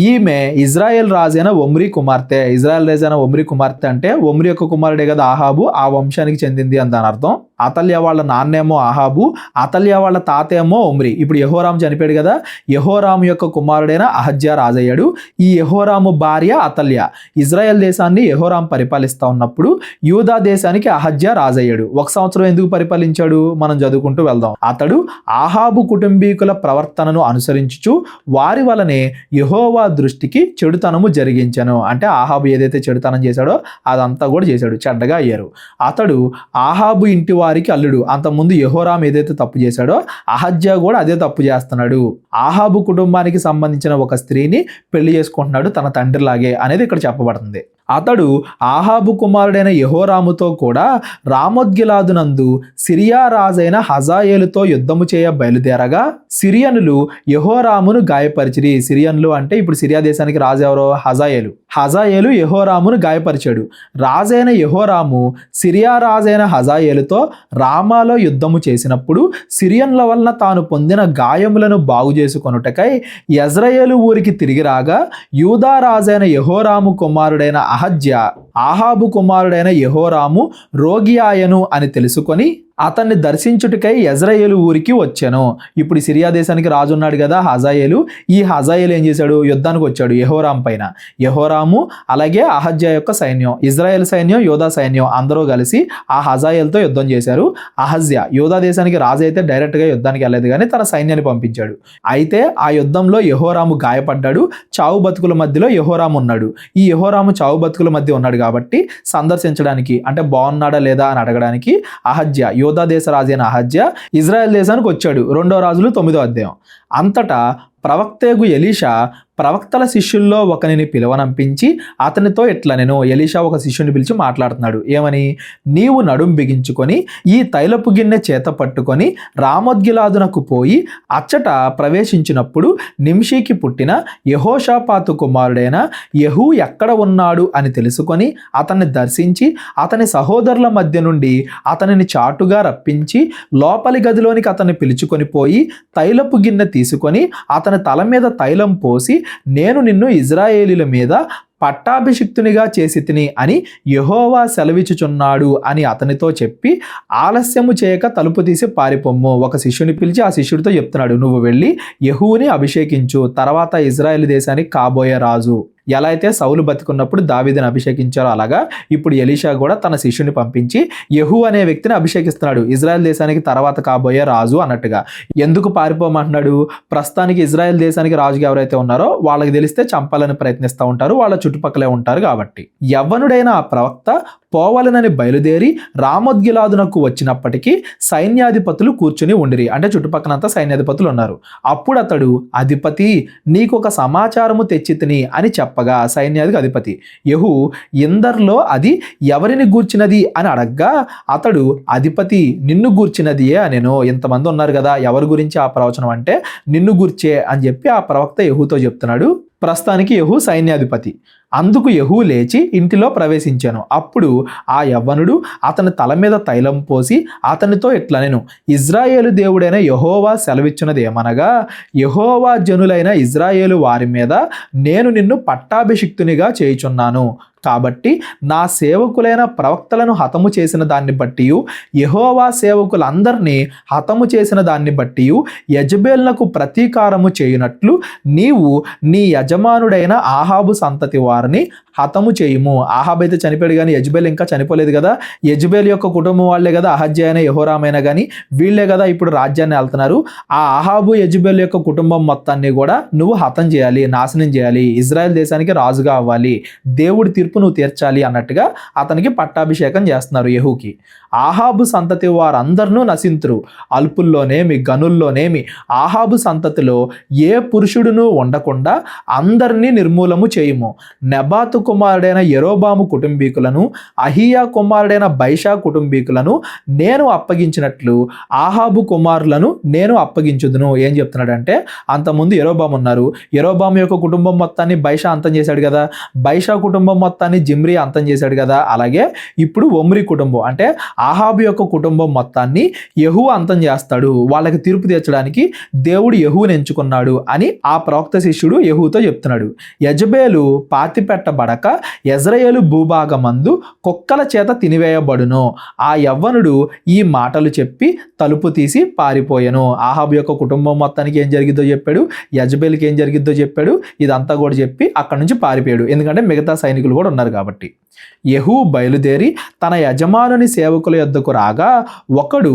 ఈమె ఇజ్రాయెల్ రాజైన ఒమ్రీ కుమార్తె. ఇజ్రాయెల్ రాజైన ఒమ్రీ కుమార్తె అంటే ఒమ్రీ యొక్క కుమారుడే కదా ఆహాబు, ఆ వంశానికి చెందింది అని దాని అర్థం. అతల్య వాళ్ళ నాన్నేమో ఆహాబు, అతల్య వాళ్ళ తాతేమో ఒమ్రీ. ఇప్పుడు యెహోరాము చనిపోయాడు కదా, యెహోరాము యొక్క కుమారుడైన అహజ్యా రాజయ్యాడు. ఈ యెహోరాము భార్య అతల్య. ఇజ్రాయెల్ దేశాన్ని యెహోరాము పరిపాలిస్తూ ఉన్నప్పుడు యూదా దేశానికి అహజ్యా రాజయ్యాడు. 1 సంవత్సరం ఎందుకు పరిపాలించాడు మనం చదువుకుంటూ వెళ్దాం. అతడు ఆహాబు కుటుంబీకుల ప్రవర్తనను అనుసరించుచు వారి వలనే యెహోవా దృష్టికి చెడుతనము జరిగించెను. అంటే ఆహాబు ఏదైతే చెడుతనం చేశాడో అదంతా కూడా చేశాడు, చెడ్డగా అయ్యారు. అతడు ఆహాబు ఇంటి వారికి అల్లుడు. అంతకుముందు యెహోరాము ఏదైతే తప్పు చేశాడో అహజ్యా కూడా అదే తప్పు చేస్తున్నాడు. ఆహాబు కుటుంబానికి సంబంధించిన ఒక స్త్రీని పెళ్లి చేసుకుంటున్నాడు తన తండ్రిలాగే అనేది ఇక్కడ చెప్పబడుతుంది. అతడు ఆహాబు కుమారుడైన యెహోరాముతో కూడా రామోత్గిలాదునందు సిరియా రాజైన హజాయేలుతో యుద్ధము చేయ బయలుదేరగా సిరియనులు యెహోరామును గాయపరిచిరి. సిరియన్లు అంటే ఇప్పుడు సిరియా దేశానికి రాజు ఎవరో హజాయేలు. హజాయేలు యెహోరామును గాయపరిచాడు. రాజైన యెహోరాము సిరియా రాజైన హజాయేలుతో రామాలో యుద్ధము చేసినప్పుడు సిరియన్ల వలన తాను పొందిన గాయములను బాగు చేసుకొనుటకై యెజ్రెయేలు ఊరికి తిరిగి రాగా యూదా రాజైన యెహోరాము కుమారుడైన అహజ్యా ఆహాబు కుమారుడైన యెహోరాము రోగియాయను అని తెలుసుకొని అతన్ని దర్శించుటకై యెజ్రెయేలు ఊరికి వచ్చాను. ఇప్పుడు సిరియా దేశానికి రాజు ఉన్నాడు కదా హజాయేలు. ఈ హజాయేలు ఏం చేశాడు? యుద్ధానికి వచ్చాడు యెహోరాము పైన. యెహోరాము అలాగే అహజ్యా యొక్క సైన్యం, ఇజ్రాయెల్ సైన్యం, యోధా సైన్యం అందరూ కలిసి ఆ హజాయేలుతో యుద్ధం చేశారు. అహజ్యా యోధా దేశానికి రాజు అయితే డైరెక్ట్గా యుద్ధానికి వెళ్ళలేదు కానీ తన సైన్యాన్ని పంపించాడు. అయితే ఆ యుద్ధంలో యెహోరాము గాయపడ్డాడు. చావు బతుకుల మధ్యలో యెహోరాము ఉన్నాడు. ఈ యెహోరాము చావు బతుకుల మధ్య ఉన్నాడు కాబట్టి సందర్శించడానికి, అంటే బాగున్నాడా లేదా అని అడగడానికి అహజ్యా, యోధా దేశ రాజైన అహజ్యా ఇజ్రాయెల్ దేశానికి వచ్చాడు. 2 రాజులు 9వ అధ్యాయం. అంతటా ప్రవక్తేగు ఎలీషా ప్రవక్తల శిష్యుల్లో ఒకరిని పిలువనంపించి అతనితో ఇట్లా నేను ఎలీషా ఒక శిష్యుని పిలిచి మాట్లాడుతున్నాడు. ఏమని? నీవు నడుం బిగించుకొని ఈ తైలపు గిన్నె చేత పట్టుకొని రామోద్గిలాదునకు పోయి అచ్చట ప్రవేశించినప్పుడు నింషీకి పుట్టిన యెహోషాపాతు కుమారుడైన యెహూ ఎక్కడ ఉన్నాడు అని తెలుసుకొని అతన్ని దర్శించి అతని సహోదరుల మధ్య నుండి అతనిని చాటుగా రప్పించి లోపలి గదిలోనికి అతన్ని పిలుచుకొని పోయి తైలపు గిన్నె తీసుకొని అతని తల మీద తైలం పోసి నేను నిన్ను ఇజ్రాయేలీల మీద పట్టాభిషిక్తునిగా చేసి తిని అని యెహోవా సెలవిచ్చుచున్నాడు అని అతనితో చెప్పి ఆలస్యము చేయక తలుపు తీసి పారిపోమ్ము. ఒక శిష్యుని పిలిచి ఆ శిష్యుడితో చెప్తున్నాడు, నువ్వు వెళ్ళి యెహూని అభిషేకించు, తర్వాత ఇజ్రాయేల్ దేశానికి కాబోయే రాజు. ఎలా అయితే సౌలు బతికున్నప్పుడు దావీదుని అభిషేకించారో అలాగా ఇప్పుడు ఎలీషా కూడా తన శిష్యుని పంపించి యెహూ అనే వ్యక్తిని అభిషేకిస్తున్నాడు, ఇజ్రాయెల్ దేశానికి తర్వాత కాబోయే రాజు అన్నట్టుగా. ఎందుకు పారిపోమంటున్నాడు? ప్రస్తుతానికి ఇజ్రాయెల్ దేశానికి రాజుగా ఎవరైతే ఉన్నారో వాళ్ళకి తెలిస్తే చంపాలని ప్రయత్నిస్తూ ఉంటారు, వాళ్ళ చుట్టుపక్కలే ఉంటారు కాబట్టి. యవ్వనుడైన ఆ ప్రవక్త పోవలనని బయలుదేరి రామోద్గిలాదునకు వచ్చినప్పటికీ సైన్యాధిపతులు కూర్చుని ఉండిరి, అంటే చుట్టుపక్కలంతా సైన్యాధిపతులు ఉన్నారు. అప్పుడు అతడు, అధిపతి నీకు ఒక సమాచారము తెచ్చితిని అని చెప్పగా సైన్యాధికి అధిపతి యెహూ ఇందరిలో అది ఎవరిని గూర్చినది అని అడగ్గా అతడు, అధిపతి నిన్ను గూర్చినదియే అనెను. ఇంతమంది ఉన్నారు కదా, ఎవరి గురించి ఆ ప్రవచనం అంటే నిన్ను గూర్చే అని చెప్పి ఆ ప్రవక్త యెహూతో చెప్తున్నాడు. ప్రస్తుతానికి యెహూ సైన్యాధిపతి. అందుకు యెహూ లేచి ఇంటిలో ప్రవేశించాను. అప్పుడు ఆ యవ్వనుడు అతని తల మీద తైలం పోసి అతనితో ఇట్లనెను, ఇజ్రాయేలు దేవుడైన యెహోవా సెలవిచ్చినది ఏమనగా, యెహోవా జనులైన ఇజ్రాయేలు వారి మీద నేను నిన్ను పట్టాభిషిక్తునిగా చేయుచున్నాను. కాబట్టి నా సేవకులైన ప్రవక్తలను హతము చేసిన దాన్ని బట్టి యెహోవా సేవకులందరినీ హతము చేసిన దాన్ని బట్టి యెజబేలునకు ప్రతీకారము చేయునట్లు నీవు నీ యజమానుడైన ఆహాబు సంతతి వారిని హతము చేయుము. ఆహాబు అయితే చనిపోయాడు కానీ యెజబేలు ఇంకా చనిపోలేదు కదా. యెజబేలు యొక్క కుటుంబం వాళ్ళే కదా అహజ్యా అయినా యెహోరామైనా కానీ వీళ్ళే కదా ఇప్పుడు రాజ్యాన్ని వెళ్తున్నారు. ఆ ఆహాబు యెజబేలు యొక్క కుటుంబం మొత్తాన్ని కూడా నువ్వు హతం చేయాలి, నాశనం చేయాలి, ఇజ్రాయెల్ దేశానికి రాజుగా అవ్వాలి, దేవుడి తీర్పు నువ్వు తీర్చాలి అన్నట్టుగా అతనికి పట్టాభిషేకం చేస్తున్నారు యెహూకి. ఆహాబు సంతతి వారందరినూ నశింతురు, అల్పుల్లోనేమి గనుల్లోనేమి ఆహాబు సంతతిలో ఏ పురుషుడును ఉండకుండా అందరినీ నిర్మూలము చేయుము. నెబాతు కుమారుడైన యెరోబాము కుటుంబీకులను అహియా కుమారుడైన బైషా కుటుంబీకులను నేను అప్పగించినట్లు ఆహాబు కుమారులను నేను అప్పగించుదును. ఏం చెప్తున్నాడంటే, అంతకుముందు యెరోబాము ఉన్నారు, యెరోబాము యొక్క కుటుంబం మొత్తాన్ని బైషా అంతం చేశాడు కదా, బైషా కుటుంబం మొత్తాన్ని జిమ్రీ అంతం చేశాడు కదా, అలాగే ఇప్పుడు ఒమ్రీ కుటుంబం అంటే ఆహాబు యొక్క కుటుంబం మొత్తాన్ని యెహూ అంతం చేస్తాడు, వాళ్ళకి తీర్పు తీర్చడానికి దేవుడు యెహూని ఎంచుకున్నాడు అని ఆ ప్రవక్త శిష్యుడు యెహూతో చెప్తున్నాడు. యెజబేలు పాతిపెట్టబడక యెజ్రెయేలు భూభాగమందు కుక్కల చేత తినివేయబడును. ఆ యవ్వనుడు ఈ మాటలు చెప్పి తలుపు తీసి పారిపోయాను. ఆహాబు యొక్క కుటుంబం మొత్తానికి ఏం జరిగిద్దో చెప్పాడు, యెజబేలుకి ఏం జరిగిద్దో చెప్పాడు, ఇదంతా కూడా చెప్పి అక్కడి నుంచి పారిపోయాడు. ఎందుకంటే మిగతా సైనికులు కూడా ఉన్నారు కాబట్టి. యెహూ బయలుదేరి తన యజమానుని సేవకుల యొద్దకు రాగా ఒకడు,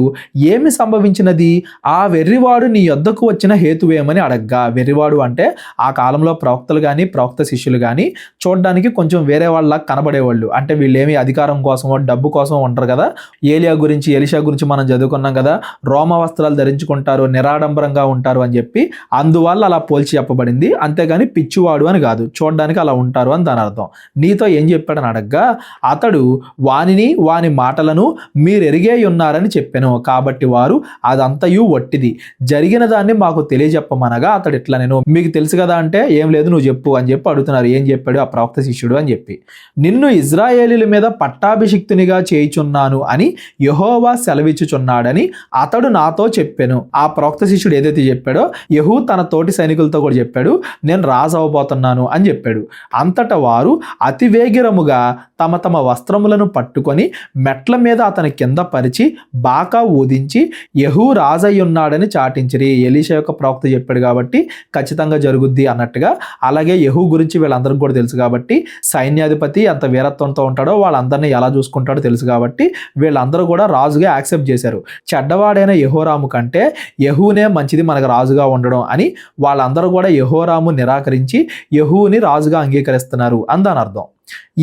ఏమి సంభవించినది? ఆ వెర్రివాడు నీ యొద్దకు వచ్చిన హేతువేమని అడగ్గా. వెర్రివాడు అంటే ఆ కాలంలో ప్రవక్తలు కానీ ప్రవక్త శిష్యులు కానీ చూడడానికి కొంచెం వేరే వాళ్ళ కనబడేవాళ్ళు. అంటే వీళ్ళేమి అధికారం కోసమో డబ్బు కోసం ఉంటారు కదా. ఏలియా గురించి ఎలీషా గురించి మనం చదువుకున్నాం కదా, రోమ వస్త్రాలు ధరించుకుంటారు, నిరాడంబరంగా ఉంటారు అని చెప్పి అందువల్ల అలా పోల్చి చెప్పబడింది. అంతేగాని పిచ్చివాడు అని కాదు, చూడడానికి అలా ఉంటారు అని దాని అర్థం. నీతో ఏం చెప్పాడని అడగ్గా అతడు వానిని వాని మాటలను మీరెరిగే ఉన్నారని చెప్పాను. కాబట్టి వారు అదంతయు వట్టిది, జరిగిన దాన్ని మాకు తెలియజెప్పమనగా అతడు ఇట్లా, నేను మీకు తెలుసు కదా అంటే ఏం లేదు నువ్వు చెప్పు అని చెప్పి అడుగుతున్నారు. ఏం చెప్పాడు ఆ ప్రవక్త శిష్యుడు అని చెప్పి, నిన్ను ఇజ్రాయేలీల మీద పట్టాభిషిక్తునిగా చేయుచున్నాను అని యెహోవా సెలవిచ్చుచున్నాడని అతడు నాతో చెప్పాను. ఆ ప్రవక్త శిష్యుడు ఏదైతే చెప్పాడో యెహూ తన తోటి సైనికులతో కూడా చెప్పాడు, నేను రాజు అవ్వబోతున్నాను అని చెప్పాడు. అంతటా వారు అతి అతివేగిరముగా తమ తమ వస్త్రములను పట్టుకొని మెట్ల మీద అతని కింద పరిచి బాకా ఊదించి యెహూ రాజయ్యున్నాడని చాటించిరి. ఎలీషా యొక్క ప్రవక్త చెప్పాడు కాబట్టి ఖచ్చితంగా జరుగుద్ది అన్నట్టుగా. అలాగే యెహూ గురించి వీళ్ళందరికీ కూడా తెలుసు కాబట్టి, సైన్యాధిపతి ఎంత వీరత్వంతో ఉంటాడో వాళ్ళందరినీ ఎలా చూసుకుంటాడో తెలుసు కాబట్టి వీళ్ళందరూ కూడా రాజుగా యాక్సెప్ట్ చేశారు. చెడ్డవాడైన యెహోరాము కంటే యెహూనే మంచిది మనకు రాజుగా ఉండడం అని వాళ్ళందరూ కూడా యెహోరాము నిరాకరించి యెహూని రాజుగా అంగీకరిస్తున్నారు అని దాని అర్థం.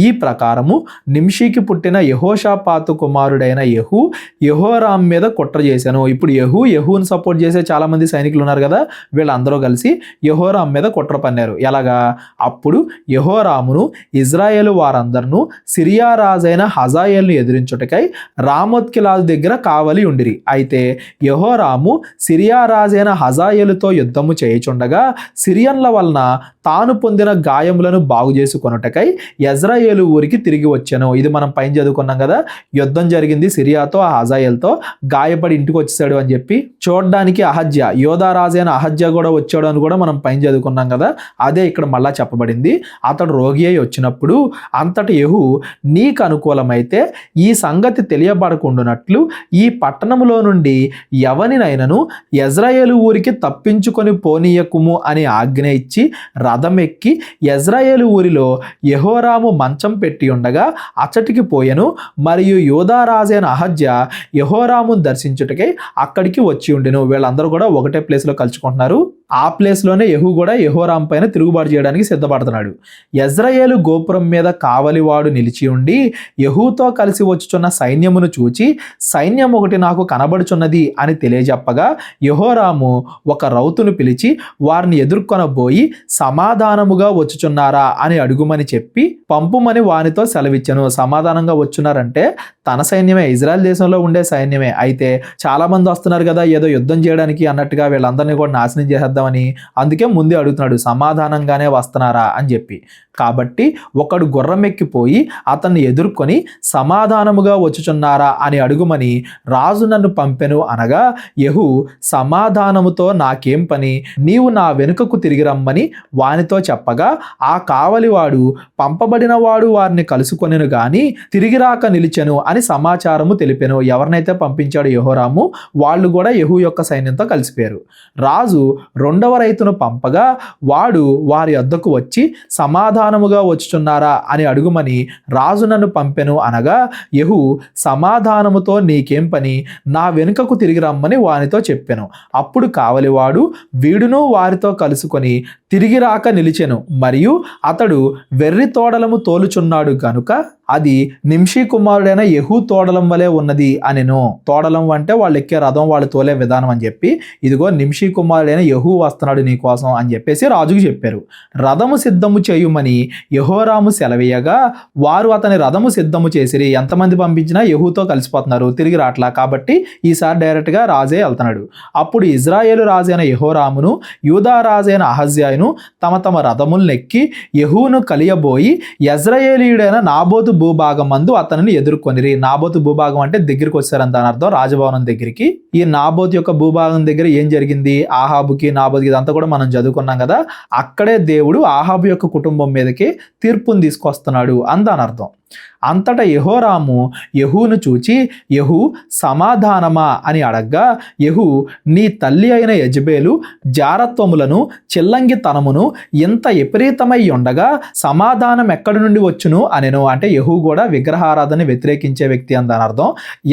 ఈ ప్రకారము నింషీకి పుట్టిన యెహోషాపాతు కుమారుడైన యెహూ యెహోరాము మీద కుట్ర చేశాను. ఇప్పుడు యెహూని సపోర్ట్ చేసే చాలా మంది సైనికులు ఉన్నారు కదా, వీళ్ళందరూ కలిసి యెహోరాము మీద కుట్ర పన్నారు. ఎలాగా? అప్పుడు యెహోరామును ఇజ్రాయేలు వారందరూ సిరియా రాజైన హజాయేలును ఎదిరించుటకై రామోత్గిలాదు దగ్గర కావలి ఉండిరి. అయితే యెహోరాము సిరియా రాజైన హజాయేలుతో యుద్ధము చేయుచుండగా సిరియన్ల వలన తాను పొందిన గాయములను బాగు చేసుకొనుటకై యెజ్రెయేలు ఊరికి తిరిగి వచ్చాను. ఇది మనం పైన చదువుకున్నాం కదా, యుద్ధం జరిగింది సిరియాతో, ఆ హజాయేల్తో, గాయపడి ఇంటికి వచ్చేసాడు అని చెప్పి. చూడడానికి అహజ్యా, యోధా రాజైన అహజ్యా కూడా వచ్చాడు అని కూడా మనం పైన చదువుకున్నాం కదా, అదే ఇక్కడ మళ్ళా చెప్పబడింది. అతడు రోగి అయి వచ్చినప్పుడు అంతటి యెహూ నీకు అనుకూలమైతే ఈ సంగతి తెలియబడకుండానట్లు ఈ పట్టణములో నుండి ఎవనినైనను యెజ్రెయేలు ఊరికి తప్పించుకొని పోనీయకుము అని ఆజ్ఞ ఇచ్చి రథం ఎక్కి యెజ్రెయేలు ఊరిలో యెహోరాము మంచం పెట్టి ఉండగా అచ్చటికి పోయెను. మరియు యోధా రాజైన అహజ్యా యెహోరామును దర్శించుటకై అక్కడికి వచ్చి ఉండెను. వీళ్ళందరూ కూడా ఒకటే ప్లేస్లో కలుసుకుంటున్నారు. ఆ ప్లేస్లోనే యెహూ కూడా యెహోరాము పైన తిరుగుబాటు చేయడానికి సిద్ధపడుతున్నాడు. యెజ్రెయేలు గోపురం మీద కావలివాడు నిలిచి ఉండి యెహూతో కలిసి వచ్చుచున్న సైన్యమును చూచి సైన్యం ఒకటి నాకు కనబడుచున్నది అని తెలియజెప్పగా యెహోరాము ఒక రౌతును పిలిచి వారిని ఎదుర్కొనబోయి సమాధానముగా వచ్చుచున్నారా అని అడుగుమని చెప్పి పంపుమని వానితో సెలవిచ్చెను. సమాధానంగా వచ్చున్నారంటే తన సైన్యమే, ఇజ్రాయెల్ దేశంలో ఉండే సైన్యమే. అయితే చాలా మంది వస్తున్నారు కదా ఏదో యుద్ధం చేయడానికి అన్నట్టుగా వీళ్ళందరినీ కూడా నాశనం చేసేద్దామని, అందుకే ముందే అడుగుతున్నాడు సమాధానంగానే వస్తున్నారా అని చెప్పి. కాబట్టి ఒకడు గుర్రం ఎక్కిపోయి అతన్ని ఎదుర్కొని సమాధానముగా వచ్చుచున్నారా అని అడుగుమని రాజు నన్ను పంపెను అనగా యెహూ సమాధానముతో నాకేం పని, నీవు నా వెనుకకు తిరిగి రమ్మని వానితో చెప్పగా ఆ కావలివాడు పంపబడిన వాడు వారిని కలుసుకొనెను గాని తిరిగి రాక నిలిచెను అని సమాచారము తెలిపెను. ఎవరినైతే పంపించాడు యెహోరాము వాళ్ళు కూడా యెహూ యొక్క సైన్యంతో కలిసిపోయారు. రాజు రెండవ రైతును పంపగా వాడు వారి వద్దకు వచ్చి సమాధానముగా వచ్చుచున్నారా అని అడుగుమని రాజు నన్ను పంపెను అనగా యెహూ సమాధానముతో నీకేం పని, నా వెనుకకు తిరిగి రమ్మని వానితో చెప్పెను. అప్పుడు కావలివాడు వీడును వారితో కలుసుకొని తిరిగి రాక నిలిచెను. మరియు అతడు వెర్రి తోడలము తోలుచున్నాడు గనుక అది నింషీ కుమారుడైన యెహూ తోడలం వలె ఉన్నది అనెను. తోడలం అంటే వాళ్ళు ఎక్కే రథం, వాళ్ళు తోలే విధానం అని చెప్పి, ఇదిగో నింషీ కుమారుడైన యెహూ వస్తున్నాడు నీ కోసం అని చెప్పేసి రాజుకు చెప్పారు. రథము సిద్ధము చేయుమని యెహోరాము సెలవీయగా వారు అతని రథము సిద్ధము చేసిరి. ఎంతమంది పంపించినా యెహూతో కలిసిపోతున్నారు, తిరిగి రాట్లా. కాబట్టి ఈసారి డైరెక్ట్గా రాజే వెళ్తున్నాడు. అప్పుడు ఇజ్రాయేలు రాజైన యెహోరామును యూదా రాజైన అహజ్యాను తమ తమ రథములను ఎక్కి యెహూను కలియబోయి యెజ్రెయేలీయుడైన నాబోతు భూభాగం మందు అతనిని ఎదుర్కొనిరి. నాబోతు భూభాగం అంటే దగ్గరికి వచ్చారని దాని అర్థం, రాజభవనం దగ్గరికి. ఈ నాబోతు యొక్క భూభాగం దగ్గర ఏం జరిగింది, ఆహాబుకి నాబోతుకి ఇదంతా కూడా మనం చదువుకున్నాం కదా. అక్కడే దేవుడు ఆహాబు యొక్క కుటుంబం మీదకి తీర్పును తీసుకొస్తున్నాడు అని దాని అర్థం. అంతటా యెహోరాము యెహూను చూచి యెహూ సమాధానమా అని అడగ్గా యెహూ నీ తల్లి అయిన యెజబేలు జారత్వములను చిల్లంగితనమును ఇంత విపరీతమై ఉండగా సమాధానం ఎక్కడి నుండి వచ్చును అనెను. అంటే యెహూ కూడా విగ్రహారాధన వ్యతిరేకించే వ్యక్తి అని దాని అర్థం.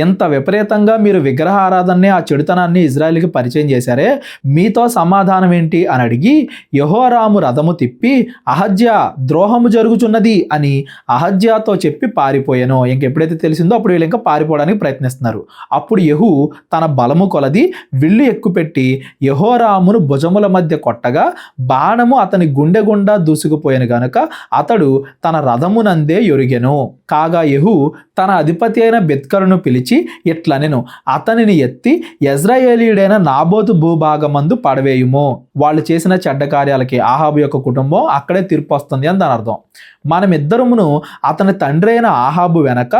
ఎంత విపరీతంగా మీరు విగ్రహారాధనని, ఆ చెడుతనాన్ని ఇజ్రాయెల్కి పరిచయం చేశారే, మీతో సమాధానం ఏంటి అని అడిగి యెహోరాము రథము తిప్పి అహజ్యా ద్రోహము జరుగుచున్నది అని అహజ్యాతో చెప్పి పారిపోయాను. ఇంకెప్పుడైతే తెలిసిందో అప్పుడు వీళ్ళు ఇంకా పారిపోవడానికి ప్రయత్నిస్తున్నారు. అప్పుడు యెహూ తన బలము కొలది విల్లు ఎక్కుపెట్టి యెహోరామును భుజముల మధ్య కొట్టగా బాణము అతని గుండె గుండా దూసుకుపోయాను గనుక అతడు తన రథమునందే యొరిగెను. కాగా యెహూ తన అధిపతి అయిన బెత్కరును పిలిచి ఇట్లనెను, అతనిని ఎత్తి యెజ్రెయేలీయుడైన నాబోతు భూభాగమందు పడవేయుము. వాళ్ళు చేసిన చెడ్డ కార్యాలకి ఆహాబు యొక్క కుటుంబం అక్కడే తీర్పు వస్తుంది అని దాని అర్థం. మనమిద్దరమును అతని తండ్రి తండ్రి అయిన ఆహాబు వెనక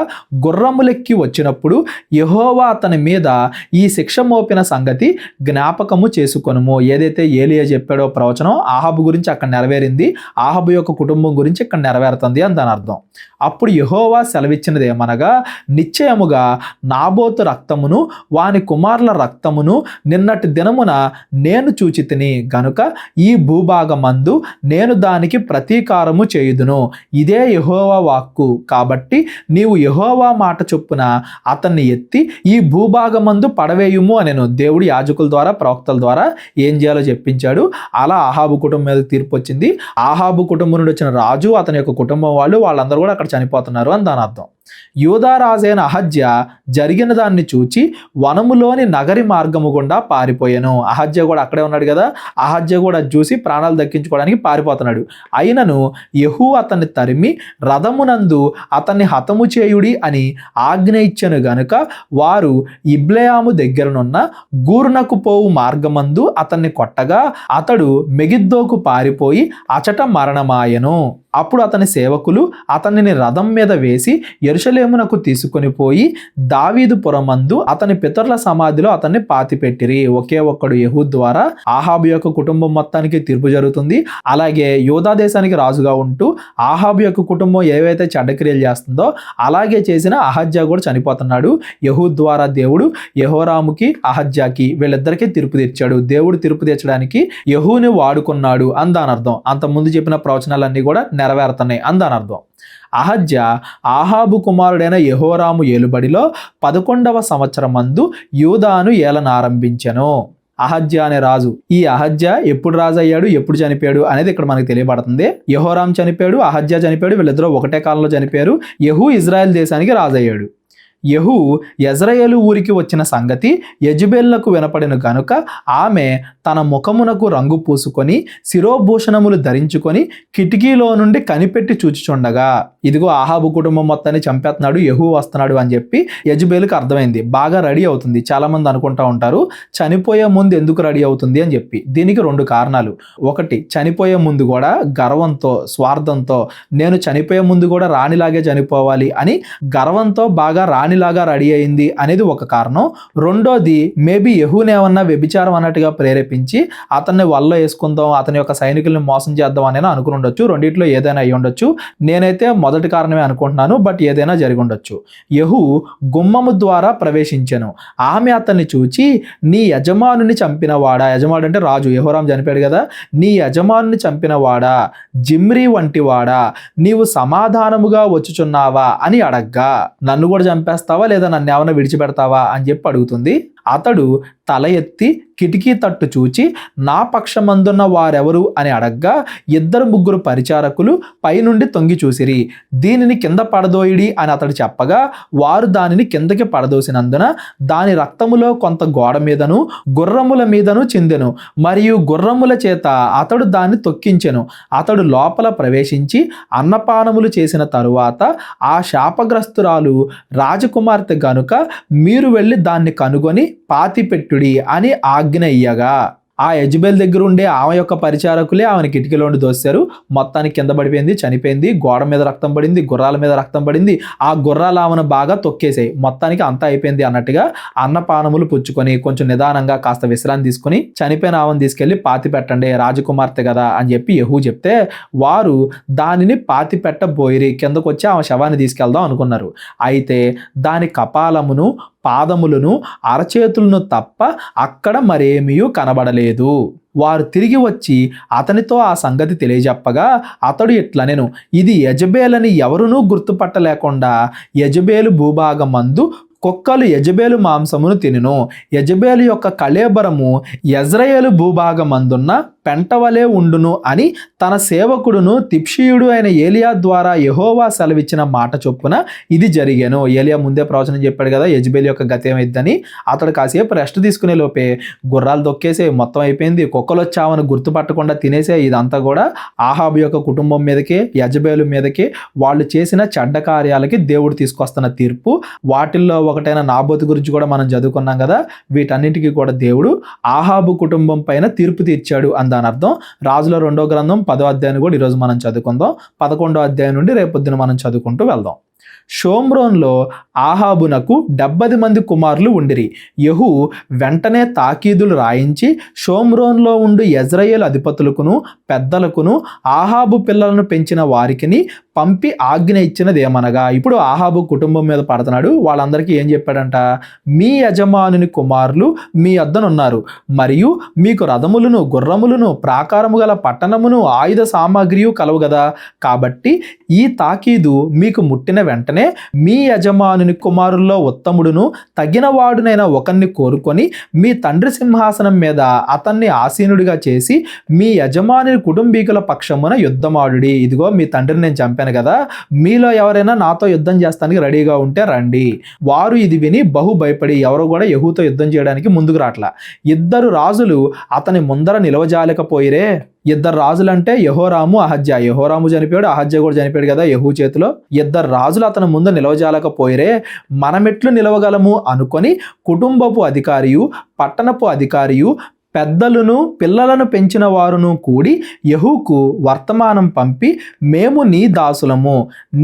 గుర్రములెక్కి వచ్చినప్పుడు యెహోవా అతని మీద ఈ శిక్ష మోపిన సంగతి జ్ఞాపకము చేసుకొనుము. ఏదైతే ఏలియా చెప్పాడో ప్రవచనం ఆహాబు గురించి అక్కడ నెరవేరింది, ఆహాబు యొక్క కుటుంబం గురించి ఇక్కడ నెరవేరుతుంది అని దాని అర్థం. అప్పుడు యెహోవా సెలవిచ్చినది ఏమనగా, నిశ్చయముగా నాబోతు రక్తమును వాని కుమారుల రక్తమును నిన్నటి దినమున నేను చూచితిని గనుక ఈ భూభాగమందు నేను దానికి ప్రతీకారము చేయుదును. ఇదే యెహోవా వాక్కు. కాబట్టి నీవు యెహోవా మాట చొప్పున అతన్ని ఎత్తి ఈ భూభాగమందు పడవేయుము అనెను. దేవుడు యాజకుల ద్వారా ప్రవక్తల ద్వారా ఏం చేయాలో చెప్పించాడు. అలా ఆహాబు కుటుంబం మీద తీర్పు వచ్చింది. ఆహాబు కుటుంబం నుండి వచ్చిన రాజు, అతని యొక్క కుటుంబం వాళ్ళందరూ కూడా అక్కడ చనిపోతున్నారు అని దాని అర్థం. యూదా రాజైన అహజ్యా జరిగిన దాన్ని చూచి వనములోని నగరి మార్గము గుండా పారిపోయాను. అహజ్యా కూడా అక్కడే ఉన్నాడు కదా, అహజ్యా కూడా చూసి ప్రాణాలు దక్కించుకోవడానికి పారిపోతున్నాడు. అయినను యెహూ అతన్ని తరిమి రథమునందు అతన్ని హతము చేయుడి అని ఆజ్ఞ ఇచ్చెను గనుక వారు ఇబ్లెయాము దగ్గరనున్న గూర్నకు పోవు మార్గమందు అతన్ని కొట్టగా అతడు మెగిద్దోకు పారిపోయి అచట మరణమాయెను. అప్పుడు అతని సేవకులు అతనిని రథం మీద వేసి యెరూషలేమునకు తీసుకొని పోయి దావీదు పురమందు అతని పితరుల సమాధిలో అతన్ని పాతిపెట్టిరి. ఒకే ఒక్కడు యెహూ ద్వారా ఆహాబు యొక్క కుటుంబం మొత్తానికి తీర్పు జరుగుతుంది. అలాగే యూదా దేశానికి రాజుగా ఉంటూ ఆహాబు యొక్క కుటుంబం ఏవైతే చెడ్డక్రియలు చేస్తుందో అలాగే చేసిన అహజ్యా కూడా చనిపోతున్నాడు. యెహూ ద్వారా దేవుడు యెహోరాముకి అహజ్యాకి వీళ్ళిద్దరికీ తీర్పు తెచ్చాడు. దేవుడు తీర్పు తెచ్చడానికి యెహూని వాడుకున్నాడు అని దాని అర్థం. అంతకుముందు చెప్పిన ప్రవచనాలన్నీ కూడా నెరవేరుతున్నాయి అని దాని అర్థం. అహజ్యా ఆహాబు కుమారుడైన యెహోరాము ఏలుబడిలో 11వ సంవత్సరమందు యూదాను ఏలనారంభించెను. అహజ్యా అనే రాజు. ఈ అహజ్యా ఎప్పుడు రాజు అయ్యాడు, ఎప్పుడు చనిపోయాడు అనేది ఇక్కడ మనకు తెలియబడుతుంది. యెహోరాం చనిపోయాడు, అహజ్యా చనిపోయాడు. వీళ్ళిద్దరూ ఒకటే కాలంలో చనిపోయారు. యెహూ ఇజ్రాయెల్ దేశానికి రాజు అయ్యాడు. యెహూ యెజ్రెయేలు ఊరికి వచ్చిన సంగతి యెజబెలకు వినపడిన గనుక ఆమె తన ముఖమునకు రంగు పూసుకొని శిరోభూషణములు ధరించుకొని కిటికీలో నుండి కనిపెట్టి చూచుచుండగా, ఇదిగో ఆహాబు కుటుంబం మొత్తాన్ని చంపేస్తున్నాడు, యెహూ వస్తున్నాడు అని చెప్పి యెజబెలుకు అర్థమైంది. బాగా రెడీ అవుతుంది. చాలా మంది అనుకుంటా ఉంటారు చనిపోయే ముందు ఎందుకు రెడీ అవుతుంది అని చెప్పి. దీనికి 2 కారణాలు. ఒకటి, చనిపోయే ముందు కూడా గర్వంతో స్వార్థంతో నేను చనిపోయే ముందు కూడా రాణిలాగే చనిపోవాలి అని గర్వంతో బాగా రాణిలాగా రెడీ అయింది అనేది ఒక కారణం. రెండోది, మేబీ యెహూని ఏమన్నా వ్యభిచారం అన్నట్టుగా ప్రేరేపించి అతన్ని వల్ల వేసుకుందాం, అతని యొక్క సైనికుల్ని మోసం చేద్దాం అని అనుకుని ఉండొచ్చు. రెండిట్లో ఏదైనా అయి ఉండొచ్చు. నేనైతే మొదటి కారణమే అనుకుంటున్నాను, బట్ ఏదైనా జరిగి ఉండొచ్చు. యెహూ గుమ్మము ద్వారా ప్రవేశించెను. ఆమె అతన్ని చూచి, నీ యజమానుని చంపినవాడా, యజమాడు అంటే రాజు, యెహోరాం చనిపోయాడు కదా, నీ యజమానుని చంపినవాడా, జిమ్రీ వంటివాడా, నీవు సమాధానముగా వచ్చుచున్నావా అని అడగ్గా, నన్ను కూడా చంపేస్తావా లేదా నన్ను ఏమైనా విడిచిపెడతావా అని చెప్పి అడుగుతుంది. అతడు తల ఎత్తి కిటికీ తట్టు చూచి నా పక్షమందున్న వారెవరు అని అడగ్గా 2-3 పరిచారకులు పైనుండి తొంగి చూసిరి. దీనిని కింద పడదోయిడి అని అతడు చెప్పగా వారు దానిని కిందకి పడదోసినందున దాని రక్తములో కొంత గోడ మీదను గుర్రముల మీదను చిందెను, మరియు గుర్రముల చేత అతడు దాన్ని తొక్కించెను. అతడు లోపల ప్రవేశించి అన్నపానములు చేసిన తరువాత ఆ శాపగ్రస్తురాలు రాజకుమార్తె గనుక మీరు వెళ్ళి దాన్ని కనుగొని పాతిపెట్టుడి అని ఆజ్ఞ ఇయ్యగా, ఆ యెజబెల్ దగ్గర ఉండే ఆమె యొక్క పరిచారకులే ఆమెను కిటికీలోండి దోశారు. మొత్తానికి కింద పడిపోయింది, చనిపోయింది. గోడ మీద రక్తం పడింది, గుర్రాల మీద రక్తం పడింది. ఆ గుర్రాలు ఆమెను బాగా తొక్కేసాయి. మొత్తానికి అంతా అయిపోయింది అన్నట్టుగా అన్నపానములు పుచ్చుకొని కొంచెం నిదానంగా కాస్త విశ్రాంతి తీసుకుని చనిపోయిన ఆమెను తీసుకెళ్లి పాతి పెట్టండి, రాజకుమార్తె కదా అని చెప్పి యెహూ చెప్తే వారు దానిని పాతి పెట్టబోయిరి. కిందకు వచ్చి ఆమె శవాన్ని తీసుకెళ్దాం అనుకున్నారు. అయితే దాని కపాలమును పాదములను అరచేతులను తప్ప అక్కడ మరేమీ కనబడలేదు. వారు తిరిగి వచ్చి అతనితో ఆ సంగతి తెలియజెప్పగా అతడు ఇట్లనెను, ఇది యెజబెలని ఎవరునూ గుర్తుపట్టలేకుండా యెజబెలు భూభాగమందు కుక్కలు యెజబెలు మాంసమును తినును. యెజబెలు యొక్క కళేబరము యెజ్రెయేలు భూభాగమందున్న పెంటవలే ఉండును అని తన సేవకుడును తిప్షీయుడు అయిన ఏలియా ద్వారా యెహోవా సెలవిచ్చిన మాట చొప్పున ఇది జరిగెను. ఏలియా ముందే ప్రవచనం చెప్పాడు కదా యెజబెల్ యొక్క గతి ఏమైద్దని. అతడు కాసేపు రెస్ట్ తీసుకునే లోపే గుర్రాలు దొక్కేసే మొత్తం అయిపోయింది. కుక్కలు వచ్చామని గుర్తుపట్టకుండా తినేసే. ఇదంతా కూడా ఆహాబు యొక్క కుటుంబం మీదకే యెజబెలు మీదకే వాళ్ళు చేసిన చెడ్డ కార్యాలకి దేవుడు తీసుకొస్తున్న తీర్పు. వాటిల్లో ఒకటైన నాబోతు గురించి కూడా మనం చదువుకున్నాం కదా. వీటన్నిటికీ కూడా దేవుడు ఆహాబు కుటుంబం పైన తీర్పు తీర్చాడు అని దాని అర్థం. రాజుల 2వ గ్రంథం 10వ అధ్యాయాన్ని కూడా ఈరోజు మనం చదువుకుందాం. 11వ అధ్యాయం నుండి రేపొద్దున మనం చదువుకుంటూ వెళ్దాం. షోమ్రోన్లో ఆహాబునకు 70 మంది కుమారులు ఉండిరి. యెహూ వెంటనే తాకీదులు రాయించి షోమ్రోన్లో ఉండు యెజ్రెయేలు అధిపతులకును పెద్దలకును ఆహాబు పిల్లలను పెంచిన వారికిని పంపి ఆజ్ఞ ఇచ్చినదేమనగా, ఇప్పుడు ఆహాబు కుటుంబం మీద పడుతున్నాడు. వాళ్ళందరికీ ఏం చెప్పాడంట, మీ యజమానుని కుమారులు మీ వద్దనున్నారు, మరియు మీకు రథములను గుర్రములను ప్రాకారము గల పట్టణమును ఆయుధ సామాగ్రియు కలవు కదా. కాబట్టి ఈ తాకీదు మీకు ముట్టిన వెంటనే మీ యజమానుని కుమారుల్లో ఉత్తముడును తగినవాడునైన ఒకరిని కోరుకొని మీ తండ్రి సింహాసనం మీద అతన్ని ఆసీనుడిగా చేసి మీ యజమానుని కుటుంబీకుల పక్షమున యుద్ధమాడుడి. ఇదిగో మీ తండ్రిని నేను చంపాను కదా, మీలో ఎవరైనా నాతో యుద్ధం చేస్తానికి రెడీగా ఉంటే రండి. వారు ఇది విని బహు భయపడి ఎవరు కూడా యెహూతో యుద్ధం చేయడానికి ముందుకు రాట్లా. 2 రాజులు అతని ముందర నిలవజాలకపోయిరే. 2 రాజులంటే యెహోరాము అహజ్యా. యెహోరాము చనిపోయాడు, అహజ్యా కూడా చనిపోయాడు కదా యెహూ చేతిలో. 2 రాజులు అతని ముందు నిలవజాలకపోయిరే. మనమెట్లు నిలవగలము అనుకొని కుటుంబపు అధికారియు పట్టణపు అధికారియు పెద్దలను పిల్లలను పెంచిన వారును కూడి యెహూకు వర్తమానం పంపి, మేము నీ దాసులము,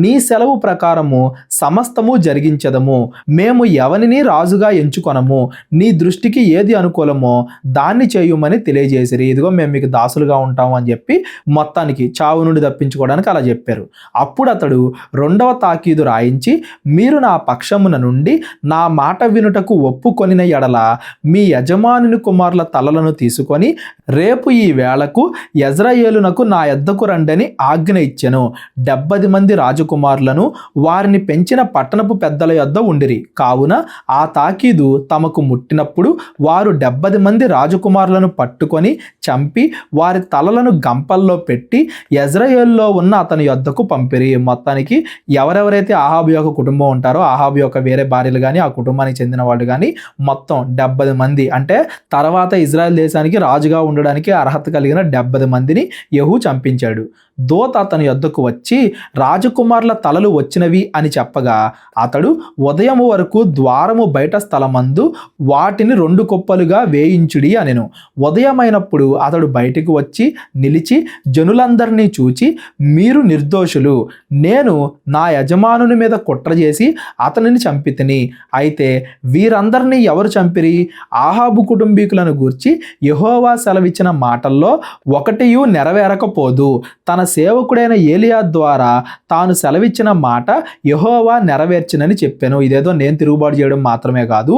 నీ సెలవు ప్రకారము సమస్తము జరిగించదము, మేము ఎవరిని రాజుగా ఎంచుకొనము, నీ దృష్టికి ఏది అనుకూలమో దాన్ని చేయుమని తెలియజేసిరి. ఇదిగో మేము మీకు దాసులుగా ఉంటాము అని చెప్పి మొత్తానికి చావు నుండి తప్పించుకోవడానికి అలా చెప్పారు. అప్పుడు అతడు 2వ తాకీదు రాయించి, మీరు నా పక్షమున నుండి నా మాట వినుటకు ఒప్పుకొనిన ఎడల మీ యజమానుని కుమారుల తలలను తీసుకొని రేపు ఈ వేళకు యెజ్రెయేలునకు నా యొద్దకు రండని ఆజ్ఞ ఇచ్చెను. 70 మంది రాజకుమారులను వారిని పెంచిన పట్టణపు పెద్దల యొద్ద ఉండిరి. కావున ఆ తాకీదు తమకు ముట్టినప్పుడు వారు 70 మంది రాజకుమారులను పట్టుకొని చంపి వారి తలలను గంపల్లో పెట్టి యెజ్రెయేలులో ఉన్న అతని యొద్దకు పంపిరి. మొత్తానికి ఎవరెవరైతే ఆహాబు యొక్క కుటుంబం ఉంటారో, ఆహాబు యొక్క వేరే భార్యలు కానీ ఆ కుటుంబానికి చెందిన వాళ్ళు కానీ మొత్తం 70 మంది, అంటే తర్వాత ఇజ్రాయెల్ దేశానికి రాజుగా ఉండడానికి అర్హత కలిగిన 70 మందిని యెహూ చంపించాడు. దూత అతని యొద్దకు వచ్చి రాజకుమారుల తలలు వచ్చినవి అని చెప్పగా అతడు ఉదయము వరకు ద్వారము బయట స్థలమందు వాటిని 2 కుప్పలుగా వేయించుడి అనెను. ఉదయమైనప్పుడు అతడు బయటికి వచ్చి నిలిచి జనులందరినీ చూచి, మీరు నిర్దోషులు, నేను నా యజమానుని మీద కుట్ర చేసి అతనిని చంపితిని. అయితే వీరందరినీ ఎవరు చంపిరి? ఆహాబు కుటుంబీకులను గూర్చి యెహోవా సెలవిచ్చిన మాటల్లో ఒకటియు నెరవేరకపోదు. తన సేవకుడైన ఏలియా ద్వారా తాను సెలవిచ్చిన మాట యెహోవా నెరవేర్చినని చెప్పాను. ఇదేదో నేను తిరుగుబాటు చేయడం మాత్రమే కాదు,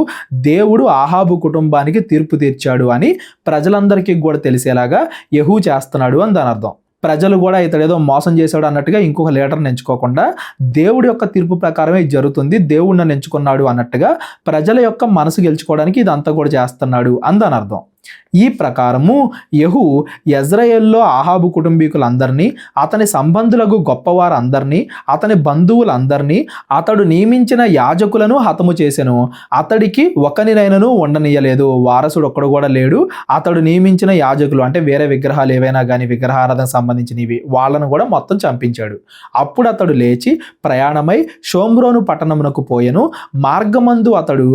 దేవుడు ఆహాబు కుటుంబానికి తీర్పు తీర్చాడు అని ప్రజలందరికీ కూడా తెలిసేలాగా యెహూ చేస్తున్నాడు అని దాని అర్థం. ప్రజలు కూడా ఇతడేదో మోసం చేశాడు అన్నట్టుగా ఇంకొక లీడర్ని ఎంచుకోకుండా దేవుడి యొక్క తీర్పు ప్రకారమే ఇది జరుగుతుంది, దేవుడు నన్ను ఎంచుకున్నాడు అన్నట్టుగా ప్రజల యొక్క మనసు గెలుచుకోవడానికి ఇదంతా కూడా చేస్తున్నాడు అని దాని అర్థం. ఈ ప్రకారము యెహూ యెజ్రెయేలులో ఆహాబు కుటుంబీకులందరినీ, అతని సంబంధులకు గొప్పవారందరినీ, అతని బంధువులందరినీ, అతడు నియమించిన యాజకులను హతము చేసెను. అతడికి ఒకనినైనను ఉండనీయలేదు. వారసుడు ఒక్కడు కూడా లేడు. అతడు నియమించిన యాజకులు అంటే వేరే విగ్రహాలు ఏవైనా కానీ విగ్రహారాధన సంబంధించినవి వాళ్ళను కూడా మొత్తం చంపించాడు. అప్పుడు అతడు లేచి ప్రయాణమై షోమ్రోను పట్టణమునకు పోయెను. మార్గమందు అతడు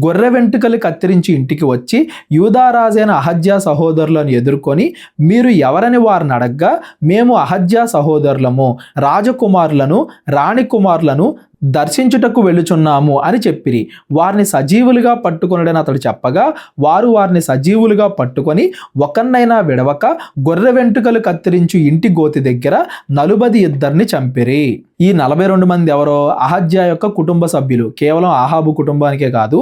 గొర్రె వెంట్రుకలు కత్తిరించి ఇంటికి వచ్చి యూదారాజైన అహజ్యా సహోదరులను ఎదుర్కొని, మీరు ఎవరని వారిని అడగ్గా, మేము అహజ్యా సహోదరులము, రాజకుమారులను రాణి కుమారులను దర్శించుటకు వెళ్ళుచున్నాము అని చెప్పిరి. వారిని సజీవులుగా పట్టుకొనుడని అతడు చెప్పగా వారు వారిని సజీవులుగా పట్టుకొని ఒకరినైనా విడవక గొర్రె వెంట్రుకలు కత్తిరించు ఇంటి గోతి దగ్గర 42 చంపిరి. ఈ 42 మంది ఎవరో అహజ్యా యొక్క కుటుంబ సభ్యులు. కేవలం ఆహాబు కుటుంబానికే కాదు,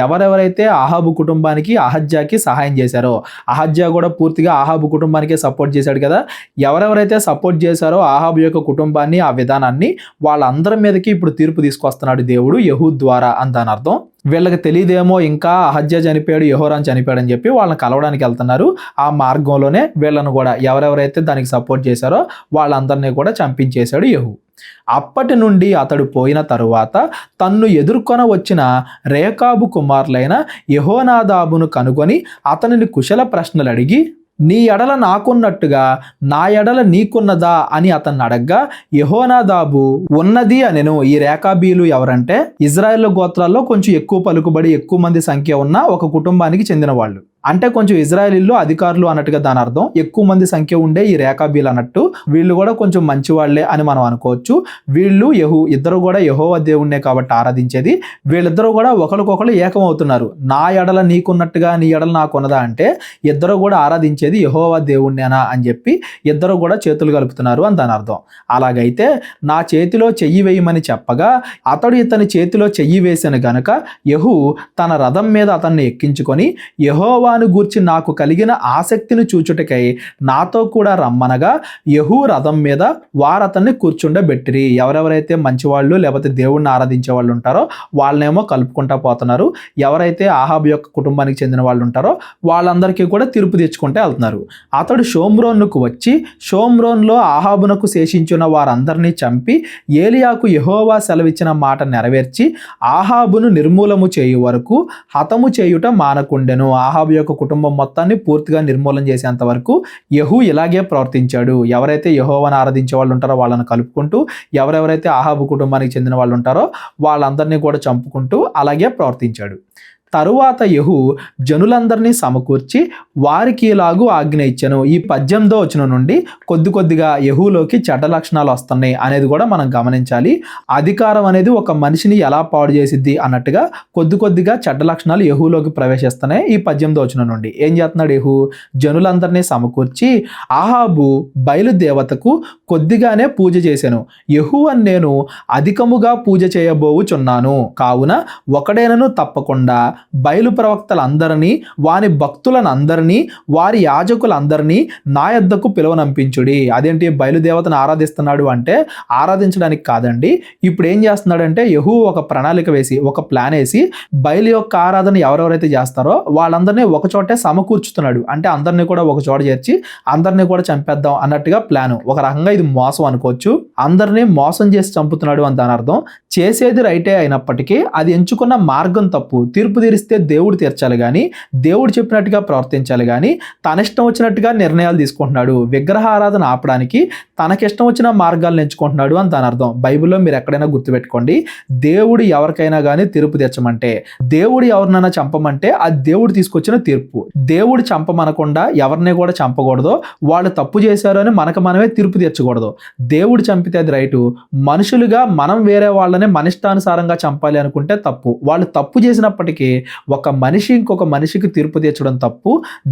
ఎవరెవరైతే ఆహాబు కుటుంబానికి అహజ్యాకి సహాయం చేశారో, అహజ్యా కూడా పూర్తిగా ఆహాబు కుటుంబానికే సపోర్ట్ చేశాడు కదా, ఎవరెవరైతే సపోర్ట్ చేశారో ఆహాబు యొక్క కుటుంబాన్ని, ఆ విధానాన్ని, వాళ్ళందరి మీదకి ఇప్పుడు తీర్పు తీసుకొస్తున్నాడు దేవుడు యెహూ ద్వారా అని దాని అర్థం. వీళ్ళకి తెలియదేమో ఇంకా అహజ్యా చనిపోయాడు, యెహోరాం చనిపోయాడు అని చెప్పి వాళ్ళని కలవడానికి వెళ్తున్నారు. ఆ మార్గంలోనే వీళ్ళను కూడా ఎవరెవరైతే దానికి సపోర్ట్ చేశారో వాళ్ళందరినీ కూడా చంపించేశాడు యెహూ. అప్పటి నుండి అతడు పోయిన తరువాత తన్ను ఎదుర్కొన వచ్చిన రేకాబు కుమారులైన యెహోనాదాబును కనుగొని అతనిని కుశల ప్రశ్నలు అడిగి, నీ ఎడల నాకున్నట్టుగా నా ఎడల నీకున్నదా అని అతన్ని అడగ్గా యెహోనాదాబు ఉన్నది అనెను. ఈ రేకాబీలు ఎవరంటే ఇజ్రాయెల్ గోత్రాల్లో కొంచెం ఎక్కువ పలుకుబడి ఎక్కువ మంది సంఖ్య ఉన్న ఒక కుటుంబానికి చెందిన వాళ్ళు. అంటే కొంచెం ఇజ్రాయేలీలు అధికారులు అన్నట్టుగా దాని అర్థం. ఎక్కువ మంది సంఖ్య ఉండే ఈ రేకాబీలు అన్నట్టు. వీళ్ళు కూడా కొంచెం మంచి వాళ్ళే అని మనం అనుకోవచ్చు. వీళ్ళు ఇద్దరు కూడా యెహోవా దేవుణ్ణే కాబట్టి ఆరాధించేది. వీళ్ళిద్దరూ కూడా ఒకరికొకరు ఏకమవుతున్నారు. నా ఎడల నీకున్నట్టుగా నీ ఎడల నాకున్నదా అంటే ఇద్దరు కూడా ఆరాధించేది యెహోవా దేవుణ్ణేనా అని చెప్పి ఇద్దరు కూడా చేతులు కలుపుతున్నారు అని దాని అర్థం. అలాగైతే నా చేతిలో చెయ్యి వేయమని చెప్పగా అతడు ఇతని చేతిలో చెయ్యి వేసిన గనుక యెహూ తన రథం మీద అతన్ని ఎక్కించుకొని యెహోవాను గూర్చి నాకు కలిగిన ఆసక్తిని చూచుటకై నాతో కూడా రమ్మనగా యెహూ రథం మీద వారతన్ని కూర్చుండబెట్టిరి. ఎవరెవరైతే మంచివాళ్ళు లేకపోతే దేవుణ్ణి ఆరాధించే వాళ్ళు ఉంటారో వాళ్ళనేమో కలుపుకుంటా పోతున్నారు. ఎవరైతే ఆహాబు యొక్క కుటుంబానికి చెందిన వాళ్ళు ఉంటారో వాళ్ళందరికీ కూడా తీర్పు తెచ్చుకుంటే వెళ్తున్నారు. అతడు షోమ్రోనుకు వచ్చి షోమ్రోన్లో ఆహాబునకు శేషించిన వారందరినీ చంపి ఏలియాకు యెహోవా సెలవిచ్చిన మాట నెరవేర్చి ఆహాబును నిర్మూలము చేయు వరకు హతము చేయుట మానకుండెను. ఆహాబు యొక్క కుటుంబం మొత్తాన్ని పూర్తిగా నిర్మూలన చేసేంత వరకు యెహూ ఇలాగే ప్రవర్తించాడు. ఎవరైతే యెహోవాను ఆరాధించే వాళ్ళు ఉంటారో వాళ్ళని కలుపుకుంటూ, ఎవరెవరైతే ఆహాబు కుటుంబానికి చెందిన వాళ్ళు ఉంటారో వాళ్ళందరినీ కూడా చంపుకుంటూ అలాగే ప్రవర్తించాడు. తరువాత యెహూ జనులందరినీ సమకూర్చి వారికి ఇలాగూ ఆజ్ఞ ఇచ్చెను. ఈ 18వ వచనం నుండి కొద్దిగా యెహూలోకి చెడ్డ లక్షణాలు వస్తున్నాయి అనేది కూడా మనం గమనించాలి. అధికారం అనేది ఒక మనిషిని ఎలా పాడు చేసిద్ది అన్నట్టుగా కొద్దిగా చెడ్డ లక్షణాలు యెహూలోకి ప్రవేశిస్తున్నాయి. ఈ 18వ వచనం నుండి ఏం చేస్తున్నాడు యెహూ? జనులందరినీ సమకూర్చి ఆహాబు బయలుదేవతకు కొద్దిగానే పూజ చేశాను. యెహోవాను నేను అధికముగా పూజ చేయబోవుచున్నాను. కావున ఒకడైనను తప్పకుండా బయలు ప్రవక్తలందరినీ వాని భక్తులనందరినీ వారి యాజకులందరినీ నా యొద్దకు పిలువనంపించుడి. అదేంటి బయలుదేవతను ఆరాధిస్తున్నాడు అంటే ఆరాధించడానికి కాదండి. ఇప్పుడు ఏం చేస్తున్నాడంటే యెహూ ఒక ప్రణాళిక వేసి ఒక ప్లాన్ వేసి బయలు యొక్క ఆరాధన ఎవరెవరైతే చేస్తారో వాళ్ళందరినీ ఒక చోటే సమకూర్చుతున్నాడు. అంటే అందరినీ కూడా ఒక చోట చేర్చి అందరినీ కూడా చంపేద్దాం అన్నట్టుగా ప్లాను. ఒక రకంగా ఇది మోసం అనుకోవచ్చు. అందరినీ మోసం చేసి చంపుతున్నాడు అని దాని అర్థం. చేసేది రైటే అయినప్పటికీ అది ఎంచుకున్న మార్గం తప్పు. తీర్పు తీరిస్తే దేవుడు తీర్చాలి కానీ దేవుడు చెప్పినట్టుగా ప్రవర్తించాలి కానీ తన ఇష్టం వచ్చినట్టుగా నిర్ణయాలు తీసుకుంటున్నాడు. విగ్రహారాధన ఆపడానికి తనకిష్టం వచ్చిన మార్గాలను ఎంచుకుంటున్నాడు అని దాని అర్థం. బైబిల్లో మీరు ఎక్కడైనా గుర్తుపెట్టుకోండి, దేవుడు ఎవరికైనా కానీ తీర్పు తెచ్చమంటే, దేవుడు ఎవరినైనా చంపమంటే అది దేవుడు తీసుకొచ్చిన తీర్పు. దేవుడు చంపమనకుండా ఎవరిని కూడా చంపకూడదు. వాళ్ళు తప్పు చేశారు అని మనమే తీర్పు తెచ్చకూడదు. దేవుడు చంపితే అది రైటు. మనుషులుగా మనం వేరే వాళ్ళని మనిష్టానుసారంగా చంపాలి అనుకుంటే తప్పు. వాళ్ళు తప్పు చేసినప్పటికీ ఒక మనిషి ఇంకొక మనిషికి తీర్పు తీర్చడం తప్పు.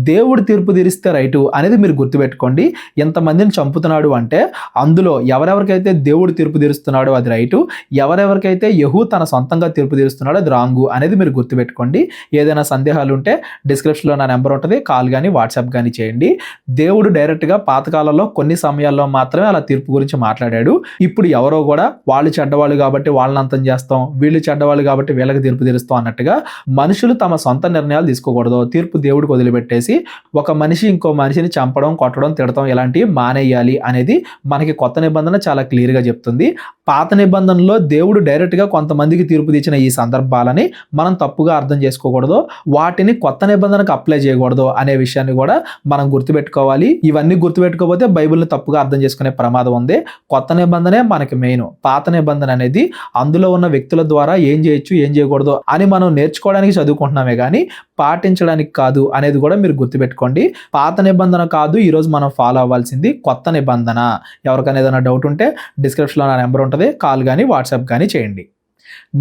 దేవుడు తీర్పు తీరిస్తే రైటు అనేది మీరు గుర్తుపెట్టుకోండి. ఎంతమందిని చంపుతున్నాడు అంటే అందులో ఎవరెవరికైతే దేవుడు తీర్పు తీరుస్తున్నాడో అది రైటు, ఎవరెవరికైతే యెహూ తన సొంతంగా తీర్పు తీరుస్తున్నాడో అది రాంగు అనేది మీరు గుర్తుపెట్టుకోండి. ఏదైనా సందేహాలు ఉంటే డిస్క్రిప్షన్లో నా నెంబర్ ఉంటుంది, కాల్ కానీ వాట్సాప్ కానీ చేయండి. దేవుడు డైరెక్ట్గా పాతకాలంలో కొన్ని సమయాల్లో మాత్రమే అలా తీర్పు గురించి మాట్లాడాడు. ఇప్పుడు ఎవరో కూడా వాళ్ళు చెడ్డవాళ్ళు కాబట్టి వాళ్ళని అంతం చేస్తాం, వీళ్ళు చెడ్డవాళ్ళు కాబట్టి వీళ్ళకి తీర్పు తీరుస్తాం అన్నట్టుగా మనుషులు తమ సొంత నిర్ణయాలు తీసుకోకూడదు. తీర్పు దేవుడికి వదిలిపెట్టేసి ఒక మనిషి ఇంకో మనిషిని చంపడం, కొట్టడం, తిడతాం ఇలాంటివి మానేయాలి అనేది మనకి కొత్త నిబంధన చాలా క్లియర్గా చెప్తుంది. పాత నిబంధనలో దేవుడు డైరెక్ట్గా కొంతమందికి తీర్పు తెచ్చిన ఈ సందర్భాలని మనం తప్పుగా అర్థం చేసుకోకూడదు, వాటిని కొత్త నిబంధనకు అప్లై చేయకూడదు అనే విషయాన్ని కూడా మనం గుర్తుపెట్టుకోవాలి. ఇవన్నీ గుర్తుపెట్టుకోకపోతే బైబిల్ని తప్పుగా అర్థం చేసుకునే ప్రమాదం ఉంది. కొత్త నిబంధనే మనకి మెయిన్. పాత నిబంధన అనేది అందులో ఉన్న వ్యక్తుల ద్వారా ఏం చేయొచ్చు ఏం చేయకూడదు అని మనం నేర్చుకోవడానికి చదువుకుంటున్నామే కానీ పాటించడానికి కాదు అనేది కూడా మీరు గుర్తుపెట్టుకోండి. పాత నిబంధన కాదు ఈరోజు మనం ఫాలో అవ్వాల్సింది కొత్త నిబంధన. ఎవరికైనా ఏదైనా డౌట్ ఉంటే డిస్క్రిప్షన్లో నా నెంబర్ ఉంటుంది, కాల్ కానీ వాట్సాప్ కానీ చేయండి.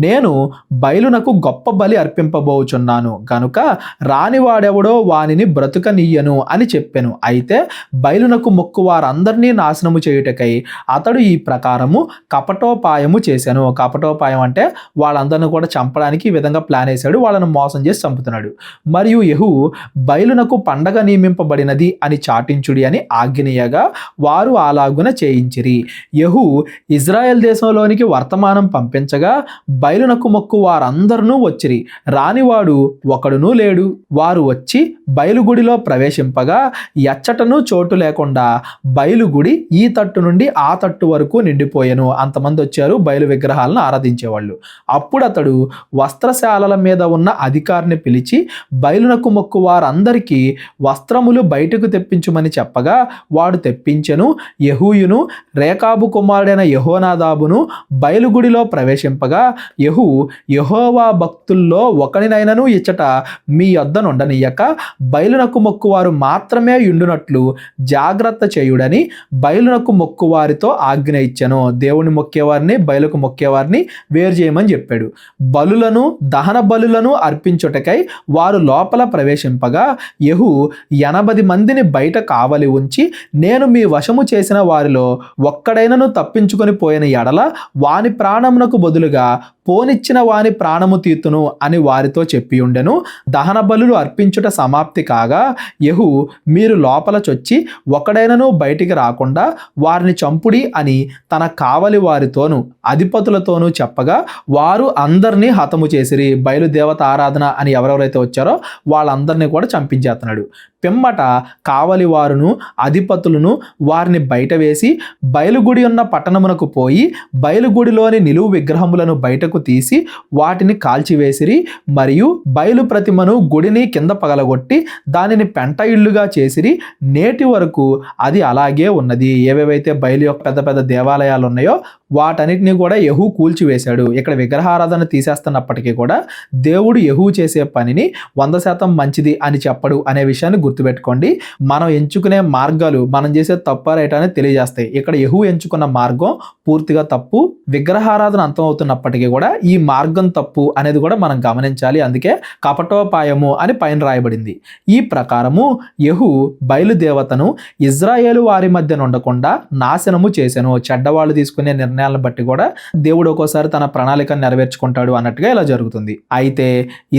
నేను బయలునకు గొప్ప బలి అర్పింపబోచున్నాను గనుక రానివాడెవడో వానిని బ్రతుకనీయను అని చెప్పెను. అయితే బయలునకు మొక్కు వారందరినీ నాశనము చేయుటకై అతడు ఈ ప్రకారము కపటోపాయము చేశాను. కపటోపాయం అంటే వాళ్ళందరినీ కూడా చంపడానికి ఈ విధంగా ప్లాన్ వేశాడు, వాళ్ళను మోసం చేసి చంపుతున్నాడు. మరియు యెహూ బయలునకు పండగ నియమింపబడినది అని చాటించుడి అని ఆజ్ఞనీయగా వారు అలాగున చేయించిరి. యెహూ ఇజ్రాయెల్ దేశంలోనికి వర్తమానం పంపించగా బయలునకు మొక్కు వారందరూ వచ్చిరి, రానివాడు ఒకడునూ లేడు. వారు వచ్చి బయలుగుడిలో ప్రవేశింపగా ఎచ్చటను చోటు లేకుండా బయలుగుడి ఈ తట్టు నుండి ఆ తట్టు వరకు నిండిపోయెను. అంతమంది వచ్చారు బయలు విగ్రహాలను ఆరాధించేవాళ్ళు. అప్పుడు అతడు వస్త్రశాలల మీద ఉన్న అధికారిని పిలిచి బయలునకు మొక్కు వారందరికీ వస్త్రములు బయటకు తెప్పించుమని చెప్పగా వాడు తెప్పించెను. యెహూయును రేకాబు కుమారుడైన యెహోనాదాబును బయలుగుడిలో ప్రవేశింపగా యెహూ, యెహోవా భక్తుల్లో ఒకనినైనను ఇచ్చట మీ యొద్ద నుండనీయక బయలునకు మొక్కువారు మాత్రమే యుండునట్లు జాగ్రత్త చేయుడని బయలునకు మొక్కువారితో ఆజ్ఞ ఇచ్చెను. దేవుని మొక్కేవారిని బయలుకు మొక్కేవారిని వేరు చేయమని చెప్పాడు. బలులను దహన బలులను అర్పించుటకై వారు లోపల ప్రవేశింపగా యెహూ 80 మందిని బయట కావలి ఉంచి, నేను మీ వశము చేసిన వారిలో ఒక్కడైనను తప్పించుకొని పోయిన ఎడల వాని ప్రాణమునకు బదులుగా పోనిచ్చిన వాని ప్రాణము తీతును అని వారితో చెప్పి ఉండెను. దహన బలులు అర్పించుట సమాప్తి కాగా యెహూ, మీరు లోపల చొచ్చి ఒకడైనను బయటికి రాకుండా వారిని చంపుడి అని తన కావలి వారితోనూ అధిపతులతోనూ చెప్పగా వారు అందరినీ హతము చేసిరి. బయలుదేవత ఆరాధన అని ఎవరెవరైతే వచ్చారో వాళ్ళందరినీ కూడా చంపించేస్తున్నాడు. పిమ్మట కావలి వారును అధిపతులను వారిని బయట వేసి బయలుగుడి ఉన్న పట్టణమునకు పోయి బయలుగుడిలోని నిలువు విగ్రహములను బయటకు తీసి వాటిని కాల్చివేసిరి. మరియు బయలు ప్రతిమను గుడిని కింద పగలగొట్టి దానిని పెంట ఇళ్లుగా చేసిరి. నేటి వరకు అది అలాగే ఉన్నది. ఏవేవైతే బయలు యొక్క పెద్ద పెద్ద దేవాలయాలు ఉన్నాయో వాటన్నిటిని కూడా యెహూ కూల్చివేశాడు. ఇక్కడ విగ్రహారాధన తీసేస్తున్నప్పటికీ కూడా దేవుడు యెహూ చేసే పనిని 100% మంచిది అని చెప్పడు అనే విషయాన్ని గుర్తుపెట్టుకోండి. మనం ఎంచుకునే మార్గాలు మనం చేసే తప్ప రైట్ అనేది తెలియజేస్తాయి. ఇక్కడ యెహూ ఎంచుకున్న మార్గం పూర్తిగా తప్పు. విగ్రహారాధన అంతం అవుతున్నప్పటికీ కూడా ఈ మార్గం తప్పు అనేది కూడా మనం గమనించాలి. అందుకే కపటోపాయము అని పైన రాయబడింది. ఈ ప్రకారము యెహూ బయలుదేవతను ఇజ్రాయేలు వారి మధ్య ఉండకుండా నాశనము చేసెను. చెడ్డవాళ్ళు తీసుకునే నిర్ణయాలను బట్టి కూడా దేవుడు ఒక్కోసారి తన ప్రణాళికను నెరవేర్చుకుంటాడు అన్నట్టుగా ఇలా జరుగుతుంది. అయితే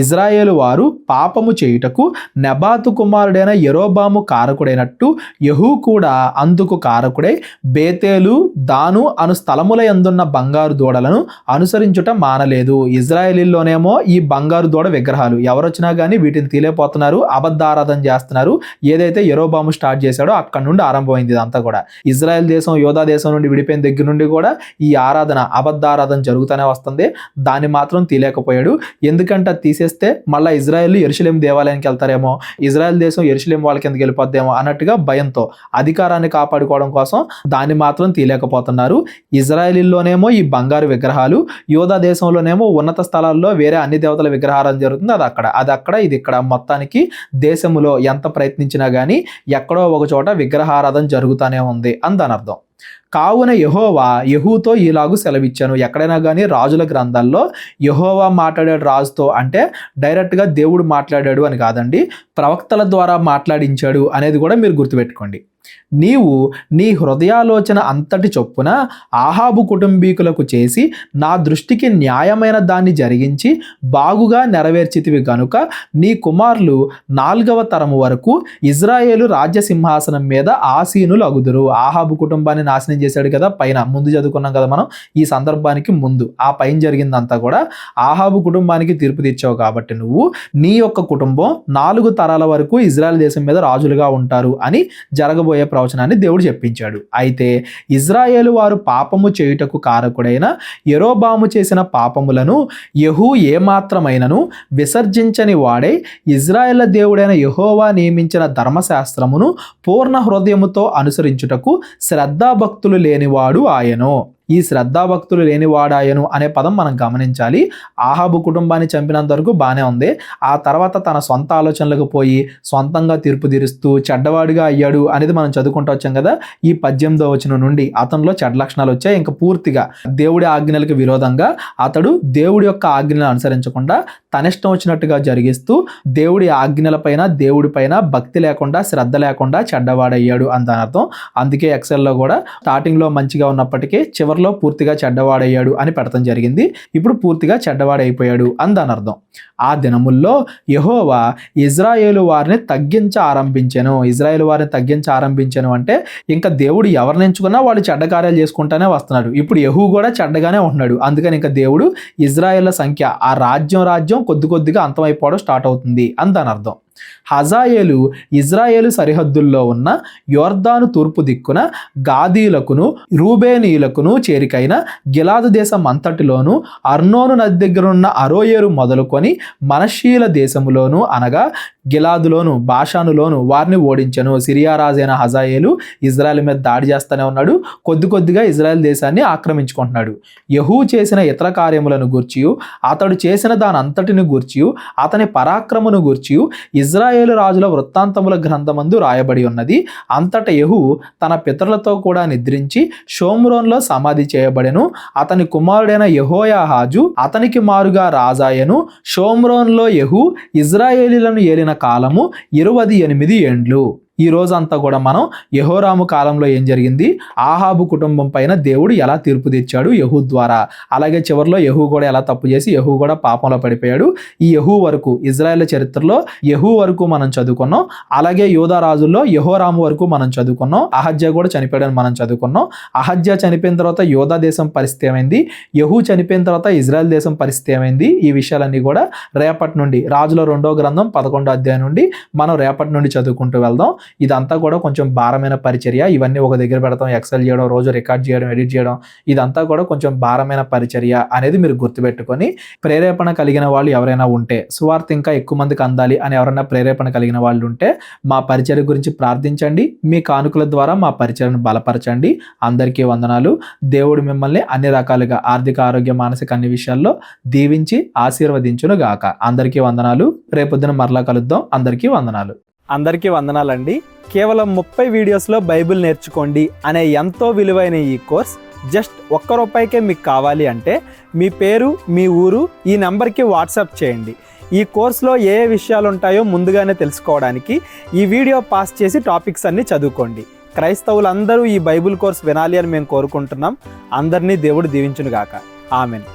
ఇజ్రాయేలు వారు పాపము చేయుటకు నెబాతు కుమారుడైన యెరోబాము కారకుడైనట్టు యెహూ కూడా అందుకు కారకుడై బేతేలు దాను అను స్థలముల యందున్న బంగారు దూడలను అనుసరించుట మానలేదు. ఇజ్రాయేలీల్లోనేమో ఈ బంగారు దూడ విగ్రహాలు ఎవరొచ్చినా కానీ వీటిని తీలేపోతున్నారు, అబద్ధారాధన చేస్తున్నారు. ఏదైతే యెరోబాము స్టార్ట్ చేశాడో అక్కడి నుండి ఆరంభమైంది ఇదంతా కూడా. ఇజ్రాయెల్ దేశం యోధా దేశం నుండి విడిపోయిన దగ్గర నుండి కూడా ఈ ఆరాధన అబద్ధారాధన జరుగుతూనే వస్తుంది. దాన్ని మాత్రం తీలేకపోయాడు. ఎందుకంటే అది తీసేస్తే మళ్ళీ ఇజ్రాయెల్ యెరూషలేము దేవాలయానికి వెళ్తారేమో, ఇజ్రాయెల్ దేశం యెరూషలేము వాళ్ళ కిందకి వెళ్ళిపోద్దేమో అన్నట్టుగా భయంతో అధికారాన్ని కాపాడుకోవడం కోసం దాన్ని మాత్రం తీలేకపోతున్నారు. ఇజ్రాయెలీల్లోనేమో ఈ బంగారు విగ్రహాలు, యోధా దేశంలోనేమో ఉన్నత స్థలాల్లో వేరే అన్ని దేవతల విగ్రహారాధన జరుగుతుంది. అది అక్కడ ఇది ఇక్కడ. మొత్తానికి దేశంలో ఎంత ప్రయత్నించినా కానీ ఎక్కడో ఒక చోట విగ్రహారాధన జరుగుతూనే ఉంది అని దాని అర్థం. కావున యెహోవా యెహూతో ఇలాగు సెలవిచ్చాను. ఎక్కడైనా కానీ రాజుల గ్రంథాల్లో యెహోవా మాట్లాడాడు రాజుతో అంటే డైరెక్ట్గా దేవుడు మాట్లాడాడు అని కాదండి, ప్రవక్తల ద్వారా మాట్లాడించాడు అనేది కూడా మీరు గుర్తుపెట్టుకోండి. నీవు నీ హృదయాలోచన అంతటి చొప్పున ఆహాబు కుటుంబీకులకు చేసి నా దృష్టికి న్యాయమైన దాన్ని జరిగించి బాగుగా నెరవేర్చితివి గనుక నీ కుమారులు 4వ తరము వరకు ఇజ్రాయేలు రాజ్య సింహాసనం మీద ఆసీనులు అగుదురు. ఆహాబు కుటుంబాన్ని నాశనం చేశాడు కదా పైన, ముందు చదువుకున్నాం కదా మనం. ఈ సందర్భానికి ముందు ఆ పైన జరిగిందంతా కూడా ఆహాబు కుటుంబానికి తీర్పు తెచ్చావు కాబట్టి నువ్వు నీ యొక్క కుటుంబం 4 తరాల వరకు ఇజ్రాయెల్ దేశం మీద రాజులుగా ఉంటారు అని జరగబోయే ప్రవచనాన్ని దేవుడు చెప్పించాడు. అయితే ఇజ్రాయేలు వారు పాపము చేయుటకు కారకుడైన యెరోబాము చేసిన పాపములను యెహూ ఏమాత్రమైనను విసర్జించని వాడై ఇజ్రాయేళ్ల దేవుడైన యెహోవా నియమించిన ధర్మశాస్త్రమును పూర్ణ హృదయముతో అనుసరించుటకు శ్రద్ధాభక్తులు లేనివాడు ఆయను. ఈ శ్రద్ధాభక్తులు లేనివాడాయను అనే పదం మనం గమనించాలి. ఆహాబు కుటుంబాన్ని చంపినంత వరకు బాగానే ఉంది. ఆ తర్వాత తన సొంత ఆలోచనలకు పోయి సొంతంగా తీర్పు తీరుస్తూ చెడ్డవాడిగా అయ్యాడు అనేది మనం చదువుకుంటూ వచ్చాం కదా. ఈ 18వ వచనం నుండి అతనిలో చెడ్డ లక్షణాలు వచ్చాయి. ఇంకా పూర్తిగా దేవుడి ఆజ్ఞలకు విరోధంగా అతడు దేవుడి యొక్క ఆజ్ఞలను అనుసరించకుండా తన ఇష్టం వచ్చినట్టుగా జరిగిస్తూ దేవుడి ఆజ్ఞలపైన దేవుడి పైన భక్తి లేకుండా శ్రద్ధ లేకుండా చెడ్డవాడయ్యాడు అని దాని అర్థం. అందుకే ఎక్సెల్లో కూడా స్టార్టింగ్లో మంచిగా ఉన్నప్పటికీ చివరిలో పూర్తిగా చెడ్డవాడయ్యాడు అని పెడతాం జరిగింది. ఇప్పుడు పూర్తిగా చెడ్డవాడైపోయాడు అని దాని అర్థం. ఆ దినముల్లో యెహోవా ఇజ్రాయేలు వారిని తగ్గించ ఆరంభించెను అంటే ఇంకా దేవుడు ఎవరిని ఎంచుకున్నా వాళ్ళు చెడ్డ కార్యాలు చేసుకుంటానే వస్తున్నాడు. ఇప్పుడు యెహూ కూడా చెడ్డగానే ఉంటున్నాడు. అందుకని ఇంకా దేవుడు ఇజ్రాయేళ్ల సంఖ్య ఆ రాజ్యం కొద్ది కొద్దిగా అంతమైపోవడం స్టార్ట్ అవుతుంది అని దాని అర్థం. హజాయేలు ఇజ్రాయేలు సరిహద్దుల్లో ఉన్న యోర్దాను తూర్పు దిక్కున గాదీలకును రూబేనీయులకును చేరికైన గిలాదు దేశం అంతటిలోను అర్నోను నది దగ్గర ఉన్న అరోయేరు మొదలుకొని మనష్షీల దేశములోను అనగా గిలాదులోను బాషానులోను వారిని ఓడించెను. సిరియా రాజైన హజాయేలు ఇజ్రాయెల్ మీద దాడి చేస్తూనే ఉన్నాడు. కొద్ది కొద్దిగా ఇజ్రాయెల్ దేశాన్ని ఆక్రమించుకుంటున్నాడు. యెహూ చేసిన ఇతర కార్యములను గూర్చియు అతడు చేసిన దాని అంతటిని గూర్చియు అతని పరాక్రమను గూర్చియు ఇజ్రాయేలు రాజుల వృత్తాంతముల గ్రంథమందు రాయబడి ఉన్నది. అంతట యెహూ తన పితరులతో కూడా నిద్రించి షోమ్రోన్లో సమాధి చేయబడెను. అతని కుమారుడైన యెహోయాహాజు అతనికి మారుగా రాజాయెను. షోమ్రోన్లో యెహూ ఇజ్రాయేలీలను ఏలిన కాలము 28 ఏండ్లు. ఈ రోజంతా కూడా మనం యెహోరాము కాలంలో ఏం జరిగింది, ఆహాబు కుటుంబం పైన దేవుడు ఎలా తీర్పు తెచ్చాడు యెహూ ద్వారా, అలాగే చివరిలో యెహూ కూడా ఎలా తప్పు చేసి యెహూ కూడా పాపంలో పడిపోయాడు. ఈ యెహూ వరకు ఇజ్రాయెల్ చరిత్రలో యెహూ వరకు మనం చదువుకున్నాం. అలాగే యూదా రాజుల్లో యెహోరాము వరకు మనం చదువుకున్నాం. అహజ్యా కూడా చనిపోయాడని మనం చదువుకున్నాం. అహజ్యా చనిపోయిన తర్వాత యూదా దేశం పరిస్థితి ఏమైంది, యెహూ చనిపోయిన తర్వాత ఇజ్రాయెల్ దేశం పరిస్థితి ఏమైంది, ఈ విషయాలన్నీ కూడా రేపటి నుండి రాజుల 2వ గ్రంథం 11వ అధ్యాయం నుండి మనం రేపటి నుండి చదువుకుంటూ వెళ్దాం. ఇదంతా కూడా కొంచెం భారమైన పరిచర్య. ఇవన్నీ ఒక దగ్గర పెడతాం, ఎక్సెల్ చేయడం, రోజు రికార్డ్ చేయడం, ఎడిట్ చేయడం, ఇదంతా కూడా కొంచెం భారమైన పరిచర్య అనేది మీరు గుర్తుపెట్టుకొని, ప్రేరేపణ కలిగిన వాళ్ళు ఎవరైనా ఉంటే, సువార్త ఇంకా ఎక్కువ మందికి అందాలి అని ఎవరైనా ప్రేరేపణ కలిగిన వాళ్ళు ఉంటే మా పరిచర్య గురించి ప్రార్థించండి. మీ కానుకల ద్వారా మా పరిచర్యను బలపరచండి. అందరికీ వందనాలు. దేవుడు మిమ్మల్ని అన్ని రకాలుగా ఆర్థిక, ఆరోగ్య, మానసిక అన్ని విషయాల్లో దీవించి ఆశీర్వదించును గాక. అందరికీ వందనాలు. రేపొద్దున మరలా కలుద్దాం. అందరికీ వందనాలు. అందరికీ వందనాలండి. కేవలం 30 వీడియోస్లో బైబిల్ నేర్చుకోండి అనే ఎంతో విలువైన ఈ కోర్స్ జస్ట్ ₹1 మీకు కావాలి అంటే మీ పేరు, మీ ఊరు ఈ నెంబర్కి వాట్సాప్ చేయండి. ఈ కోర్సులో ఏ విషయాలు ఉంటాయో ముందుగానే తెలుసుకోవడానికి ఈ వీడియో పాస్ చేసి టాపిక్స్ అన్నీ చదువుకోండి. క్రైస్తవులందరూ ఈ బైబిల్ కోర్స్ వినాలి అని మేము కోరుకుంటున్నాం. అందరినీ దేవుడు దీవించును గాక. ఆమెన్.